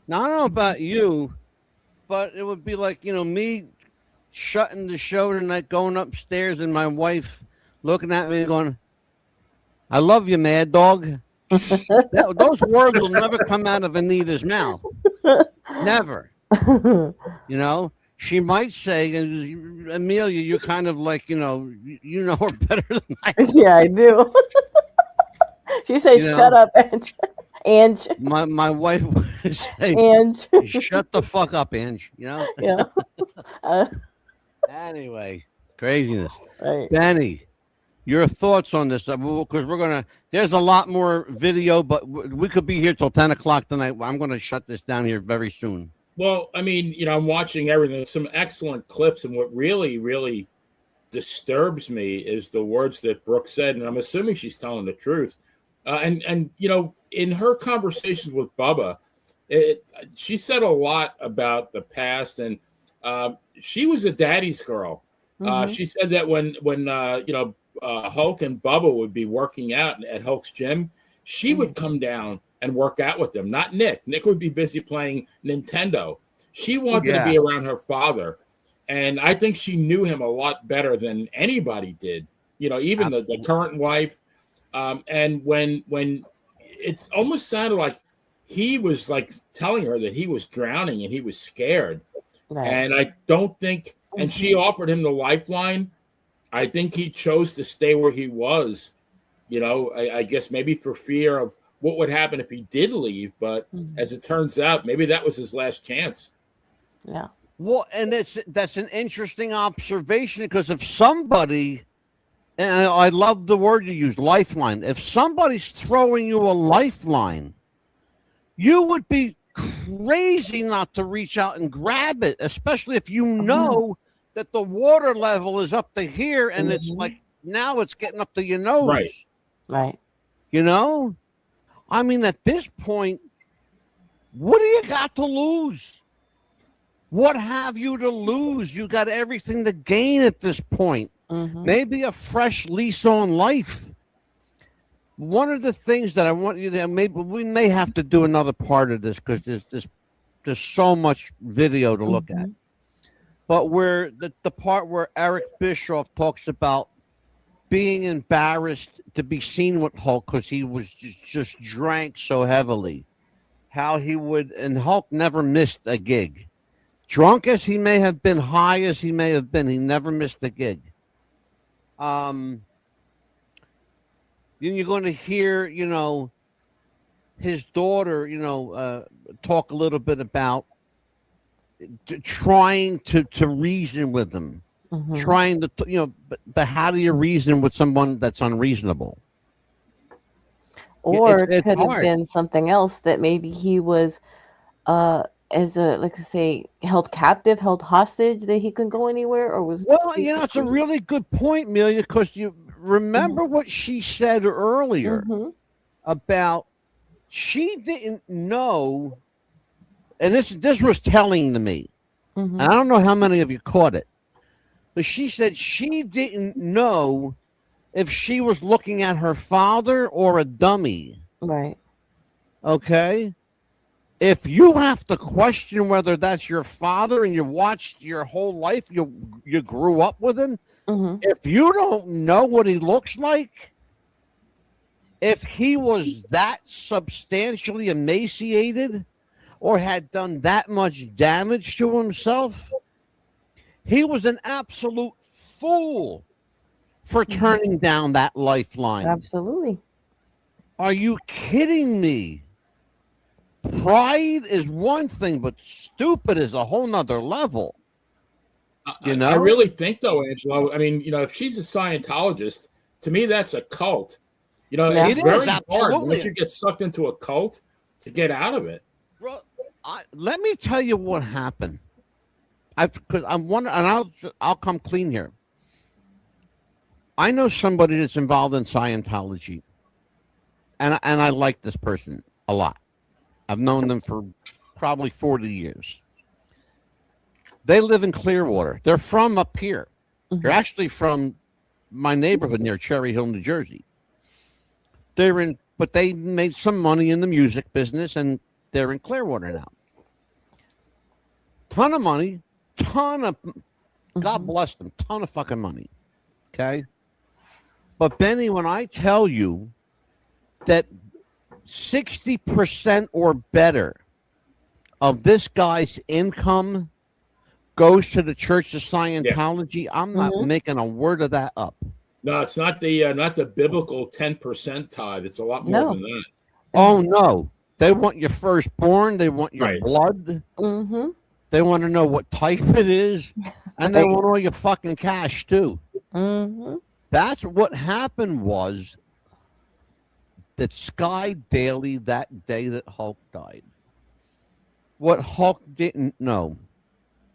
Now, I don't know about you, but it would be like, me shutting the show tonight, going upstairs, and my wife looking at me and going, "I love you, Mad Dog." Those words will never come out of Anita's mouth. Never. You know, she might say, "Amelia, you're kind of like, you know her better than I do." Yeah, I do. She says, "Shut up, Ange." My wife would say, Ange. "Shut the fuck up, Ange." You know? Yeah. Anyway, craziness. Right. Benny, your thoughts on this? Because there's a lot more video, but we could be here till 10 o'clock tonight. I'm going to shut this down here very soon. Well, I mean, I'm watching everything. Some excellent clips, and what really, really disturbs me is the words that Brooke said, and I'm assuming she's telling the truth. And in her conversations with Bubba, she said a lot about the past, and she was a daddy's girl. Mm-hmm. She said that when Hulk and Bubba would be working out at Hulk's gym, she would come down and work out with them, not Nick. Nick would be busy playing Nintendo. She wanted to be around her father, and I think she knew him a lot better than anybody did. Even the current wife. And when it almost sounded like he was like telling her that he was drowning and he was scared. Right. And I don't think, and she offered him the lifeline. I think he chose to stay where he was, I guess maybe for fear of what would happen if he did leave. But as it turns out, maybe that was his last chance. Yeah. Well, and that's an interesting observation, because if somebody, and I love the word you use, lifeline. If somebody's throwing you a lifeline, you would be crazy not to reach out and grab it, especially if you know that the water level is up to here and it's like now it's getting up to your nose. Right. I mean, at this point, what do you got to lose? What have you to lose? You got everything to gain at this point. Maybe a fresh lease on life. One of the things that I want you to, maybe we may have to do another part of this, because there's so much video to look at. But where the part where Eric Bischoff talks about being embarrassed to be seen with Hulk because he was just drank so heavily, how he would, and Hulk never missed a gig. Drunk as he may have been, high as he may have been, he never missed a gig. Then you're going to hear, his daughter, talk a little bit about trying to reason with him, trying to, but how do you reason with someone that's unreasonable? Or it could have been something else, that maybe he was, held captive, held hostage, that he couldn't go anywhere, or was. Well, it's a really good point, Amelia, because you remember what she said earlier about she didn't know, and this was telling to me, and I don't know how many of you caught it, but she said she didn't know if she was looking at her father or a dummy. Right. Okay. If you have to question whether that's your father and you watched your whole life, you grew up with him, if you don't know what he looks like, if he was that substantially emaciated or had done that much damage to himself, he was an absolute fool for turning down that lifeline. Absolutely. Are you kidding me? Pride is one thing, but stupid is a whole nother level. I really think, though, Angelo, I mean, if she's a Scientologist, to me, that's a cult. It's very hard once you get sucked into a cult to get out of it. Bro, let me tell you what happened. Because I'm wondering, and I'll come clean here. I know somebody that's involved in Scientology, and I like this person a lot. I've known them for probably 40 years. They live in Clearwater. They're from up here. They're actually from my neighborhood near Cherry Hill, New Jersey. But they made some money in the music business, and they're in Clearwater now. Ton of money, ton of God bless them. Ton of fucking money. Okay. But Benny, when I tell you that 60% or better of this guy's income goes to the Church of Scientology, I'm not making a word of that up. No, it's not the biblical 10% tithe. It's a lot more than that. Oh no. They want your firstborn, they want your blood. Mm-hmm. They want to know what type it is, and they want all your fucking cash too. Mm-hmm. That's what happened was that Sky Daily that day that Hulk died. What Hulk didn't know,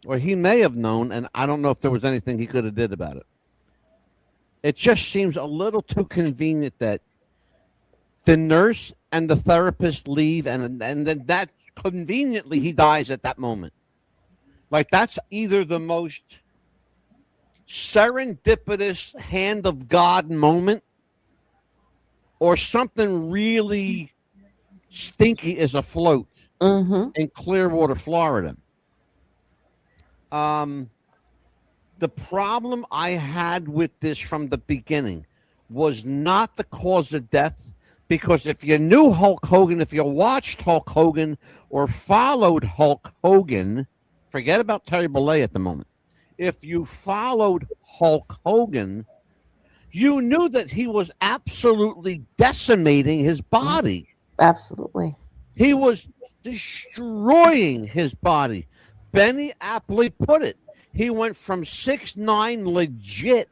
or he may have known, and I don't know if there was anything he could have did about it. It just seems a little too convenient that the nurse and the therapist leave, and then that conveniently he dies at that moment. Like that's either the most serendipitous hand of God moment or something really stinky is afloat in Clearwater, Florida. The problem I had with this from the beginning was not the cause of death, because if you knew Hulk Hogan, if you watched Hulk Hogan or followed Hulk Hogan, forget about Terry Bollea at the moment. If you followed Hulk Hogan, you knew that he was absolutely decimating his body. Absolutely. He was destroying his body. Benny aptly put it. He went from 6'9" legit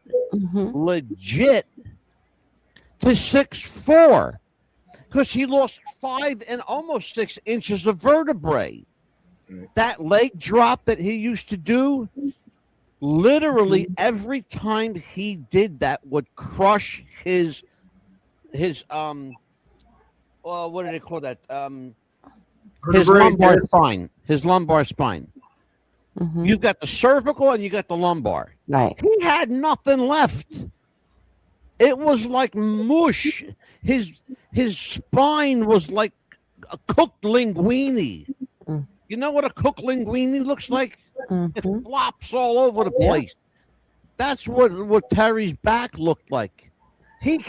to 6'4", because he lost 5 and almost 6 inches of vertebrae. That leg drop that he used to do, literally every time he did that would crush his what do they call that? His lumbar spine. His lumbar spine. You've got the cervical and you got the lumbar. Right. He had nothing left. It was like mush. His spine was like a cooked linguine. You know what a cooked linguine looks like? It flops all over the place. That's what Terry's back looked like. He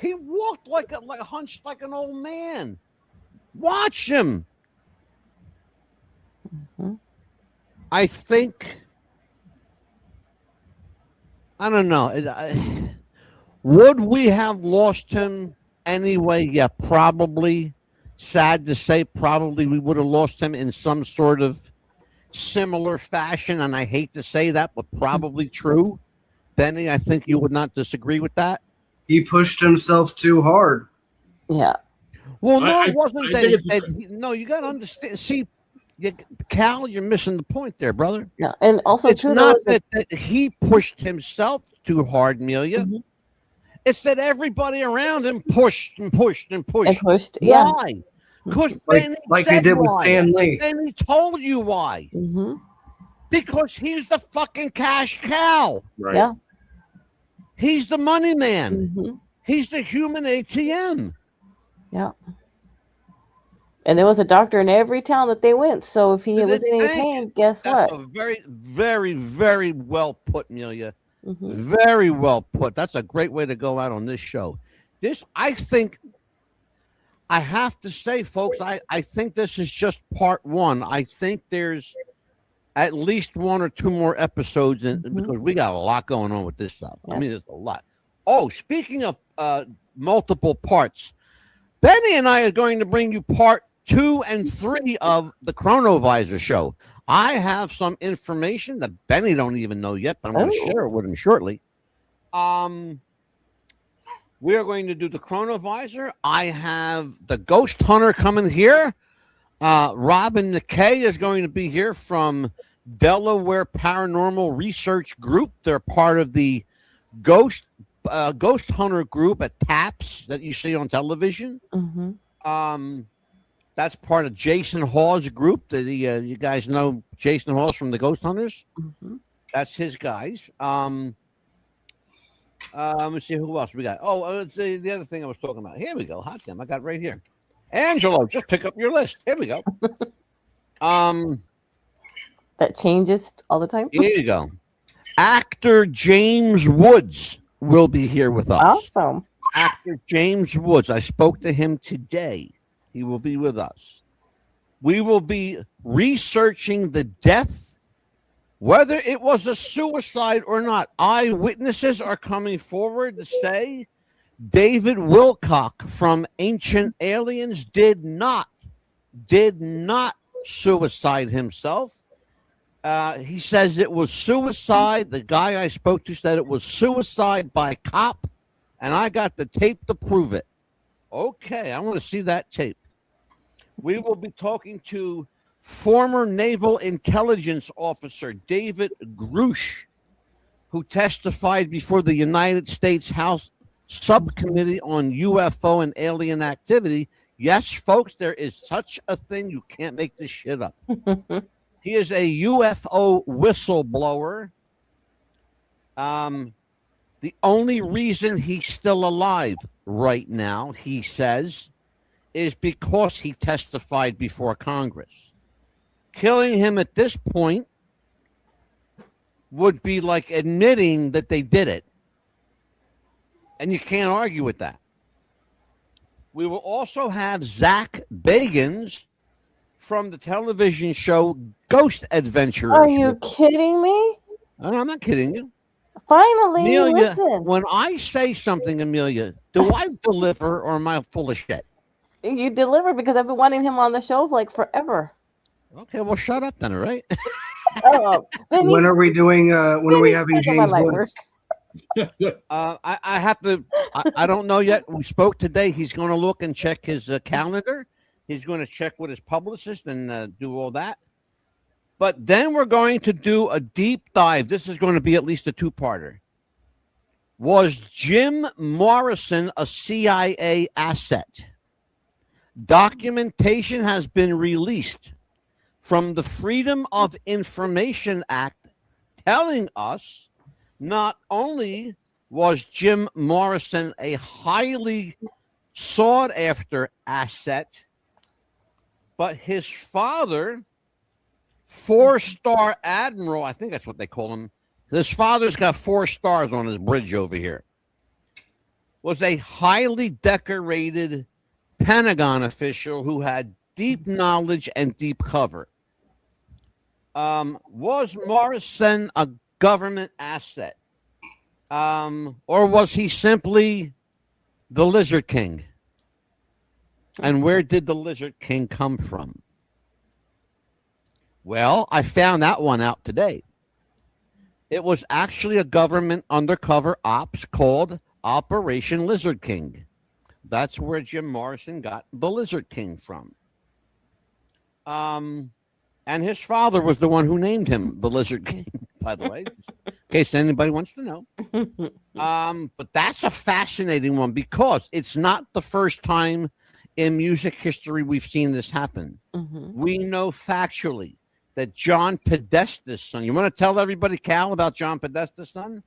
walked like hunched like an old man. Watch him. I think, I don't know. Would we have lost him anyway? Yeah, probably. Sad to say, probably we would have lost him in some sort of similar fashion. And I hate to say that, but probably true. Benny, I think you would not disagree with that. He pushed himself too hard. Yeah. Well, no, it wasn't that. No, you got to understand. See, Cal, you're missing the point there, brother. Yeah, and also it's too, not that he pushed himself too hard, Amelia. It's that everybody around him pushed and pushed and pushed. And pushed, yeah. Why? Because like they did with Stan Lee. Benny told you why. Because he's the fucking cash cow. Right. Yeah. He's the money man. He's the human ATM. Yeah. And there was a doctor in every town that they went. So if he was in any pain, guess what? Very, very, very well put, Amelia. Very well put. That's a great way to go out on this show. I think, I have to say, folks, I think this is just part one. I think there's at least 1 or 2 more episodes because we got a lot going on with this stuff. I mean, there's a lot. Oh, speaking of multiple parts, Benny and I are going to bring you part 2 and 3 of the Chronovisor show. I have some information that Benny don't even know yet, but I'm going to share it with him shortly. We are going to do the Chronovisor. I have the Ghost Hunter coming here. Robin McKay is going to be here from Delaware Paranormal Research Group. They're part of the Ghost Hunter group at TAPS that you see on television. That's part of Jason Hawes' group. You guys know Jason Hawes from the Ghost Hunters. That's his guys. Let me see who else we got. Oh, it's the other thing I was talking about. Here we go. Hot damn, I got it right here. Angelo, just pick up your list. Here we go. That changes all the time. Here you go. Actor James Woods will be here with us. Awesome. Actor James Woods. I spoke to him today. He will be with us. We will be researching the death, whether it was a suicide or not. Eyewitnesses are coming forward to say David Wilcock from Ancient Aliens did not suicide himself. He says it was suicide. The guy I spoke to said it was suicide by cop, and I got the tape to prove it. Okay, I want to see that tape. We will be talking to former Naval Intelligence Officer David Grush, who testified before the United States House Subcommittee on UFO and Alien Activity. Yes, folks, there is such a thing. You can't make this shit up. He is a UFO whistleblower. The only reason he's still alive right now, he says, is because he testified before Congress. Killing him at this point would be like admitting that they did it. And you can't argue with that. We will also have Zach Bagans from the television show Ghost Adventures. Are you kidding me? I'm not kidding you. Finally, Amelia, listen. when I say something, Amelia, do I deliver or am I full of shit? You deliver because I've been wanting him on the show like forever. Okay, well, shut up then, all right? When are we doing? When are we having James Woods? I have to. I don't know yet. We spoke today. He's going to look and check his calendar. He's going to check with his publicist and do all that. But then we're going to do a deep dive. This is going to be at least a two-parter. Was Jim Morrison a CIA asset? Documentation has been released from the Freedom of Information Act telling us not only was Jim Morrison a highly sought-after asset, but his father, four-star admiral, I think that's what they call him. His father's got 4 stars on his bridge over here. Was a highly decorated Pentagon official who had deep knowledge and deep cover. Was Morrison a government asset? Or was he simply the Lizard King? And where did the Lizard King come from? Well, I found that one out today. It was actually a government undercover ops called Operation Lizard King. That's where Jim Morrison got the Lizard King from. And his father was the one who named him the Lizard King, by the way, in case anybody wants to know. But that's a fascinating one because it's not the first time in music history we've seen this happen. We know factually that John Podesta's son. You want to tell everybody, Cal, about John Podesta's son?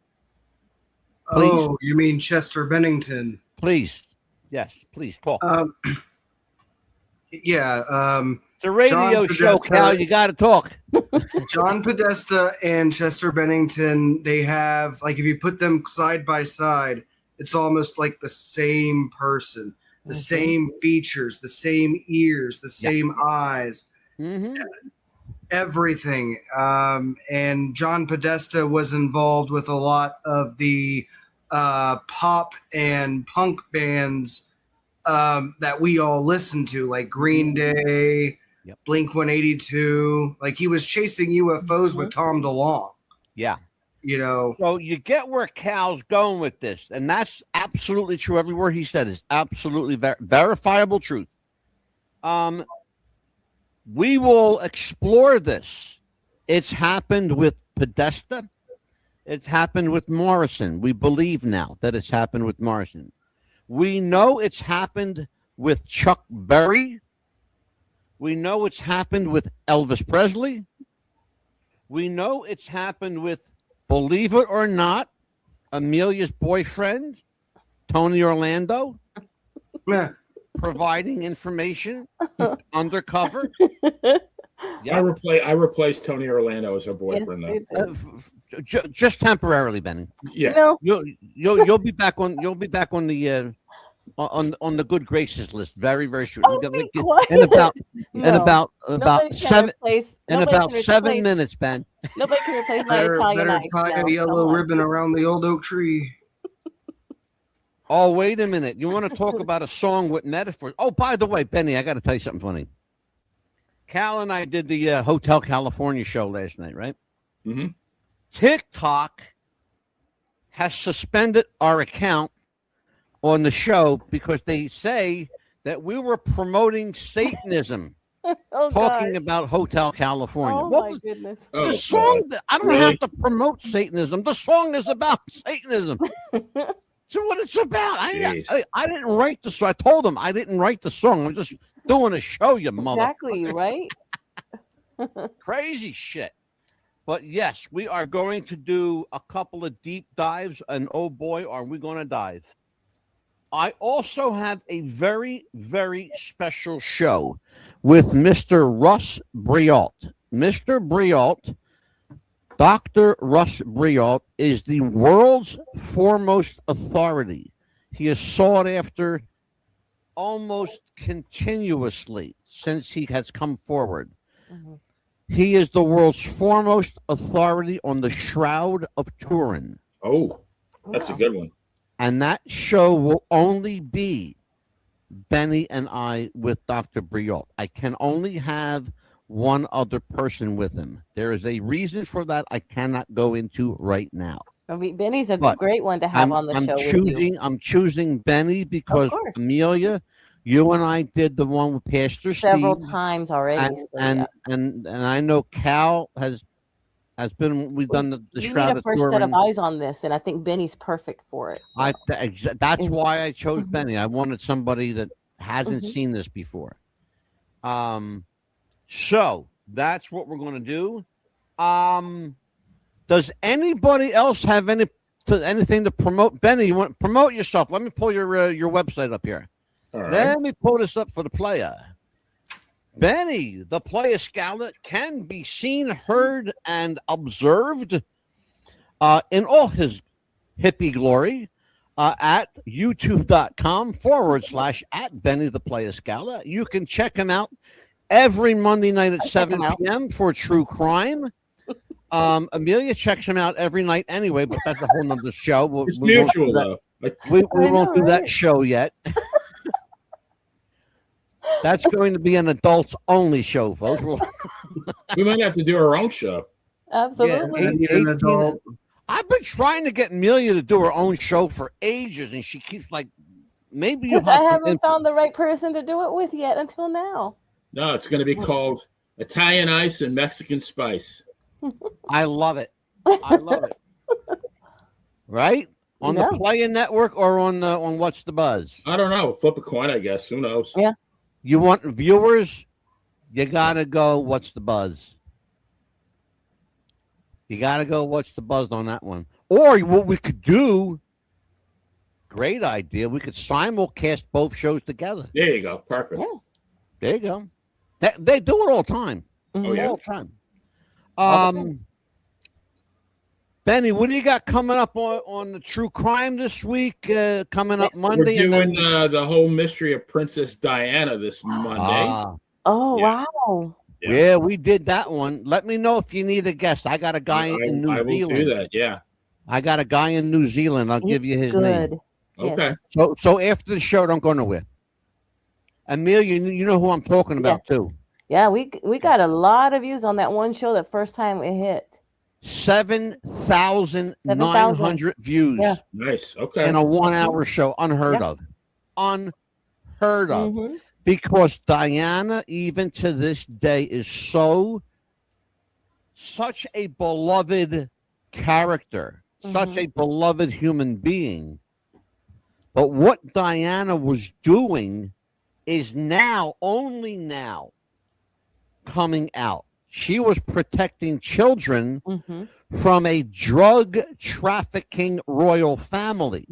Please. Oh, you mean Chester Bennington? Please. Yes, please, Paul. It's a radio show, Cal. You got to talk. John Podesta and Chester Bennington, they have, like, if you put them side by side, it's almost like the same person, the same features, the same ears, the same eyes, everything. And John Podesta was involved with a lot of the pop and punk bands that we all listen to, like Green Day, Blink 182. Like, he was chasing UFOs with Tom DeLonge. Yeah. You know. So you get where Cal's going with this, and that's absolutely true. Every word he said is absolutely verifiable truth. We will explore this. It's happened with Podesta. It's happened with Morrison. We believe now that it's happened with Morrison. We know it's happened with Chuck Berry. We know it's happened with Elvis Presley. We know it's happened with, believe it or not, Amelia's boyfriend, Tony Orlando, providing information undercover. I replaced Tony Orlando as her boyfriend, though. just temporarily, Benny. Yeah. You'll be back on. You'll be back on the on the good graces list very very soon. In about Nobody seven replace, in about 7 minutes, Ben. Nobody can replace my Better Italian ice. tie a yellow ribbon around the old oak tree. Oh, wait a minute. You want to talk about a song with metaphors? Oh, by the way, Benny, I got to tell you something funny. Cal and I did the Hotel California show last night, right? Mm-hmm. TikTok has suspended our account on the show because they say that we were promoting Satanism. Talking about Hotel California. Oh, my goodness. The song, I don't have to promote Satanism. The song is about Satanism. So what it's about. I didn't write the song. I told them I didn't write the song. I'm just doing a show, you mother. Exactly, right? Crazy shit. But yes, we are going to do a couple of deep dives, and oh boy, are we going to dive. I also have a very, very special show with Mr. Russ Briault. Mr. Briault, Dr. Russ Briault, is the world's foremost authority. He is sought after almost continuously since he has come forward. Mm-hmm. He is the world's foremost authority on the Shroud of Turin. Oh, that's a good one. And that show will only be Benny and I with Dr. Briault. I can only have one other person with him. There is a reason for that I cannot go into right now. I mean, Benny's a great one to have on the show with you. I'm choosing Benny because Amelia, you and I did the one with Pastor several Steve, times already. And I know Cal has been. We've done the Shroud need a of first Turin. set of eyes on this, and I think Benny's perfect for it. That's why I chose Benny. I wanted somebody that hasn't seen this before. So that's what we're going to do. Does anybody else have anything to promote? Benny, you want to promote yourself? Let me pull your website up here. All right. Let me pull this up for the player. Benny, the Playa Scala, can be seen, heard, and observed in all his hippie glory at youtube.com/at Benny the Playa Scala. You can check him out every Monday night at 7 p.m. for true crime. Amelia checks him out every night anyway, but that's a whole nother show. It's mutual, though. We won't do that show yet. That's going to be an adults only show, folks. We might have to do our own show. Absolutely. Yeah, I've been trying to get Amelia to do her own show for ages, and she keeps like, maybe you. I haven't found the right person to do it with yet until now. No, it's going to be called Italian Ice and Mexican Spice. I love it. I love it. Right? On the Playa Network or on What's the Buzz? I don't know. Flip a coin, I guess. Who knows? Yeah. You want viewers? You gotta go. What's the Buzz? You gotta go. What's the Buzz on that one? Or what we could do? Great idea. We could simulcast both shows together. There you go. Perfect. Yeah. There you go. They do it all the time. Oh yeah. All the time. Benny, what do you got coming up on the true crime this week? Coming up Monday. We're doing the whole mystery of Princess Diana this Monday. Oh, wow. Yeah, we did that one. Let me know if you need a guest. I got a guy in New Zealand. I will do that, yeah. I got a guy in New Zealand. I'll give you his name. Okay. So after the show, don't go nowhere. Amelia, you know who I'm talking about, too. Yeah, we got a lot of views on that one show that first time it hit. 7,900 views. Yeah. Nice. Okay. In a 1 hour show. Unheard of. Unheard of. Because Diana, even to this day, is such a beloved character, such a beloved human being. But what Diana was doing is only now, coming out. She was protecting children from a drug trafficking royal family.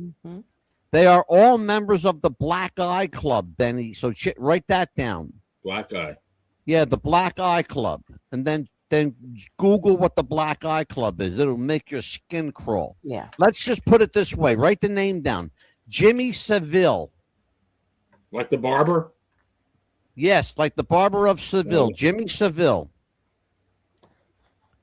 They are all members of the Black Eye Club, Benny. So write that down. Black Eye. Yeah, the Black Eye Club. And then then Google what the Black Eye Club is. It'll make your skin crawl. Yeah. Let's just put it this way. Write the name down. Jimmy Seville. Like the barber? Yes, like the barber of Seville. Jimmy Seville.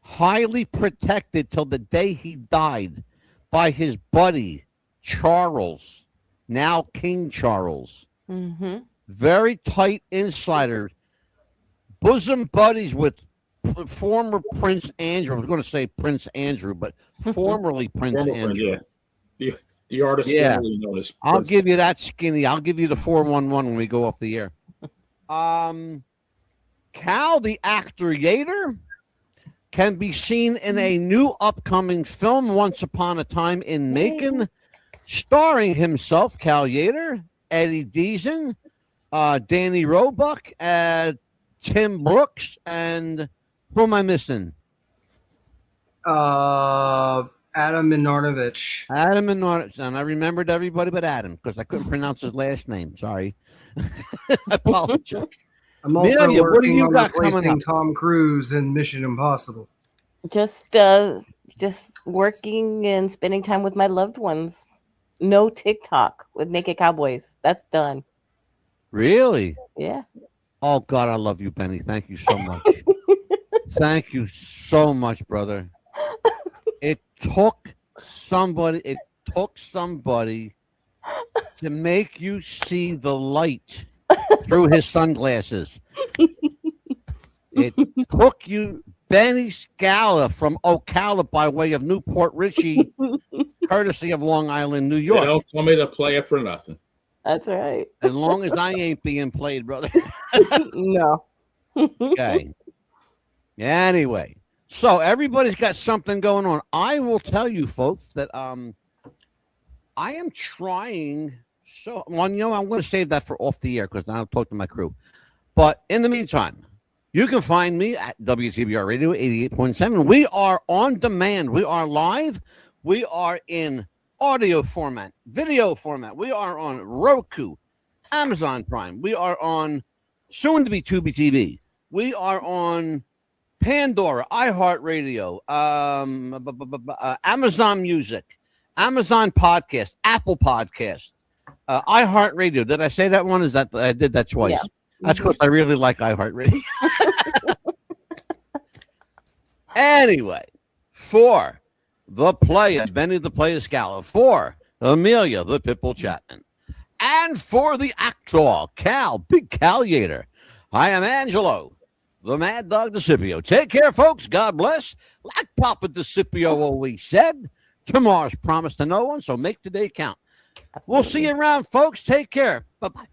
Highly protected till the day he died by his buddy, Charles, now King Charles. Mm-hmm. Very tight insider. Bosom buddies with former Prince Andrew. I was going to say Prince Andrew, but formerly Prince Andrew. Yeah. The artist formerly known as I'll Prince. give you that skinny. I'll give you the 411 when we go off the air. Cal, the actor Yater, can be seen in a new upcoming film, Once Upon a Time in Macon, starring himself, Cal Yater, Eddie Deason, Danny Roebuck, Tim Brooks, and who am I missing? Adam Minornovich. Adam Minornovich. And I remembered everybody but Adam because I couldn't pronounce his last name. Sorry. I apologize. I'm also Amelia, what do working you on got coming replacing up? Tom Cruise in Mission Impossible. Just working and spending time with my loved ones. No TikTok with naked cowboys. That's done. Really? Yeah. Oh, God, I love you, Benny. Thank you so much. Thank you so much, brother. It took somebody to make you see the light through his sunglasses. It took you, Benny Scala from Ocala by way of Newport Richie, courtesy of Long Island, New York. They don't tell me to play it for nothing. That's right. As long as I ain't being played, brother. No. Okay. Anyway, so everybody's got something going on. I will tell you, folks, that I am trying. So, well, I'm going to save that for off the air because I'll talk to my crew. But in the meantime, you can find me at WTBR Radio 88.7. We are on demand. We are live. We are in audio format, video format. We are on Roku, Amazon Prime. We are on soon to be Tubi TV. We are on Pandora, iHeartRadio, Amazon Music, Amazon Podcast, Apple Podcast, iHeartRadio. Did I say that one? Is that I did that twice? Yeah. That's because I really like iHeartRadio. Anyway, for the player, Benny the Player Scala, for Amelia the Pitbull Chapman, and for the actor, Big Cal Yater, I am Angelo, the Mad Dog DeCipio. Take care, folks. God bless. Like Papa DeCipio always said, tomorrow's promised to no one, so make today count. We'll see you around, folks. Take care. Bye-bye.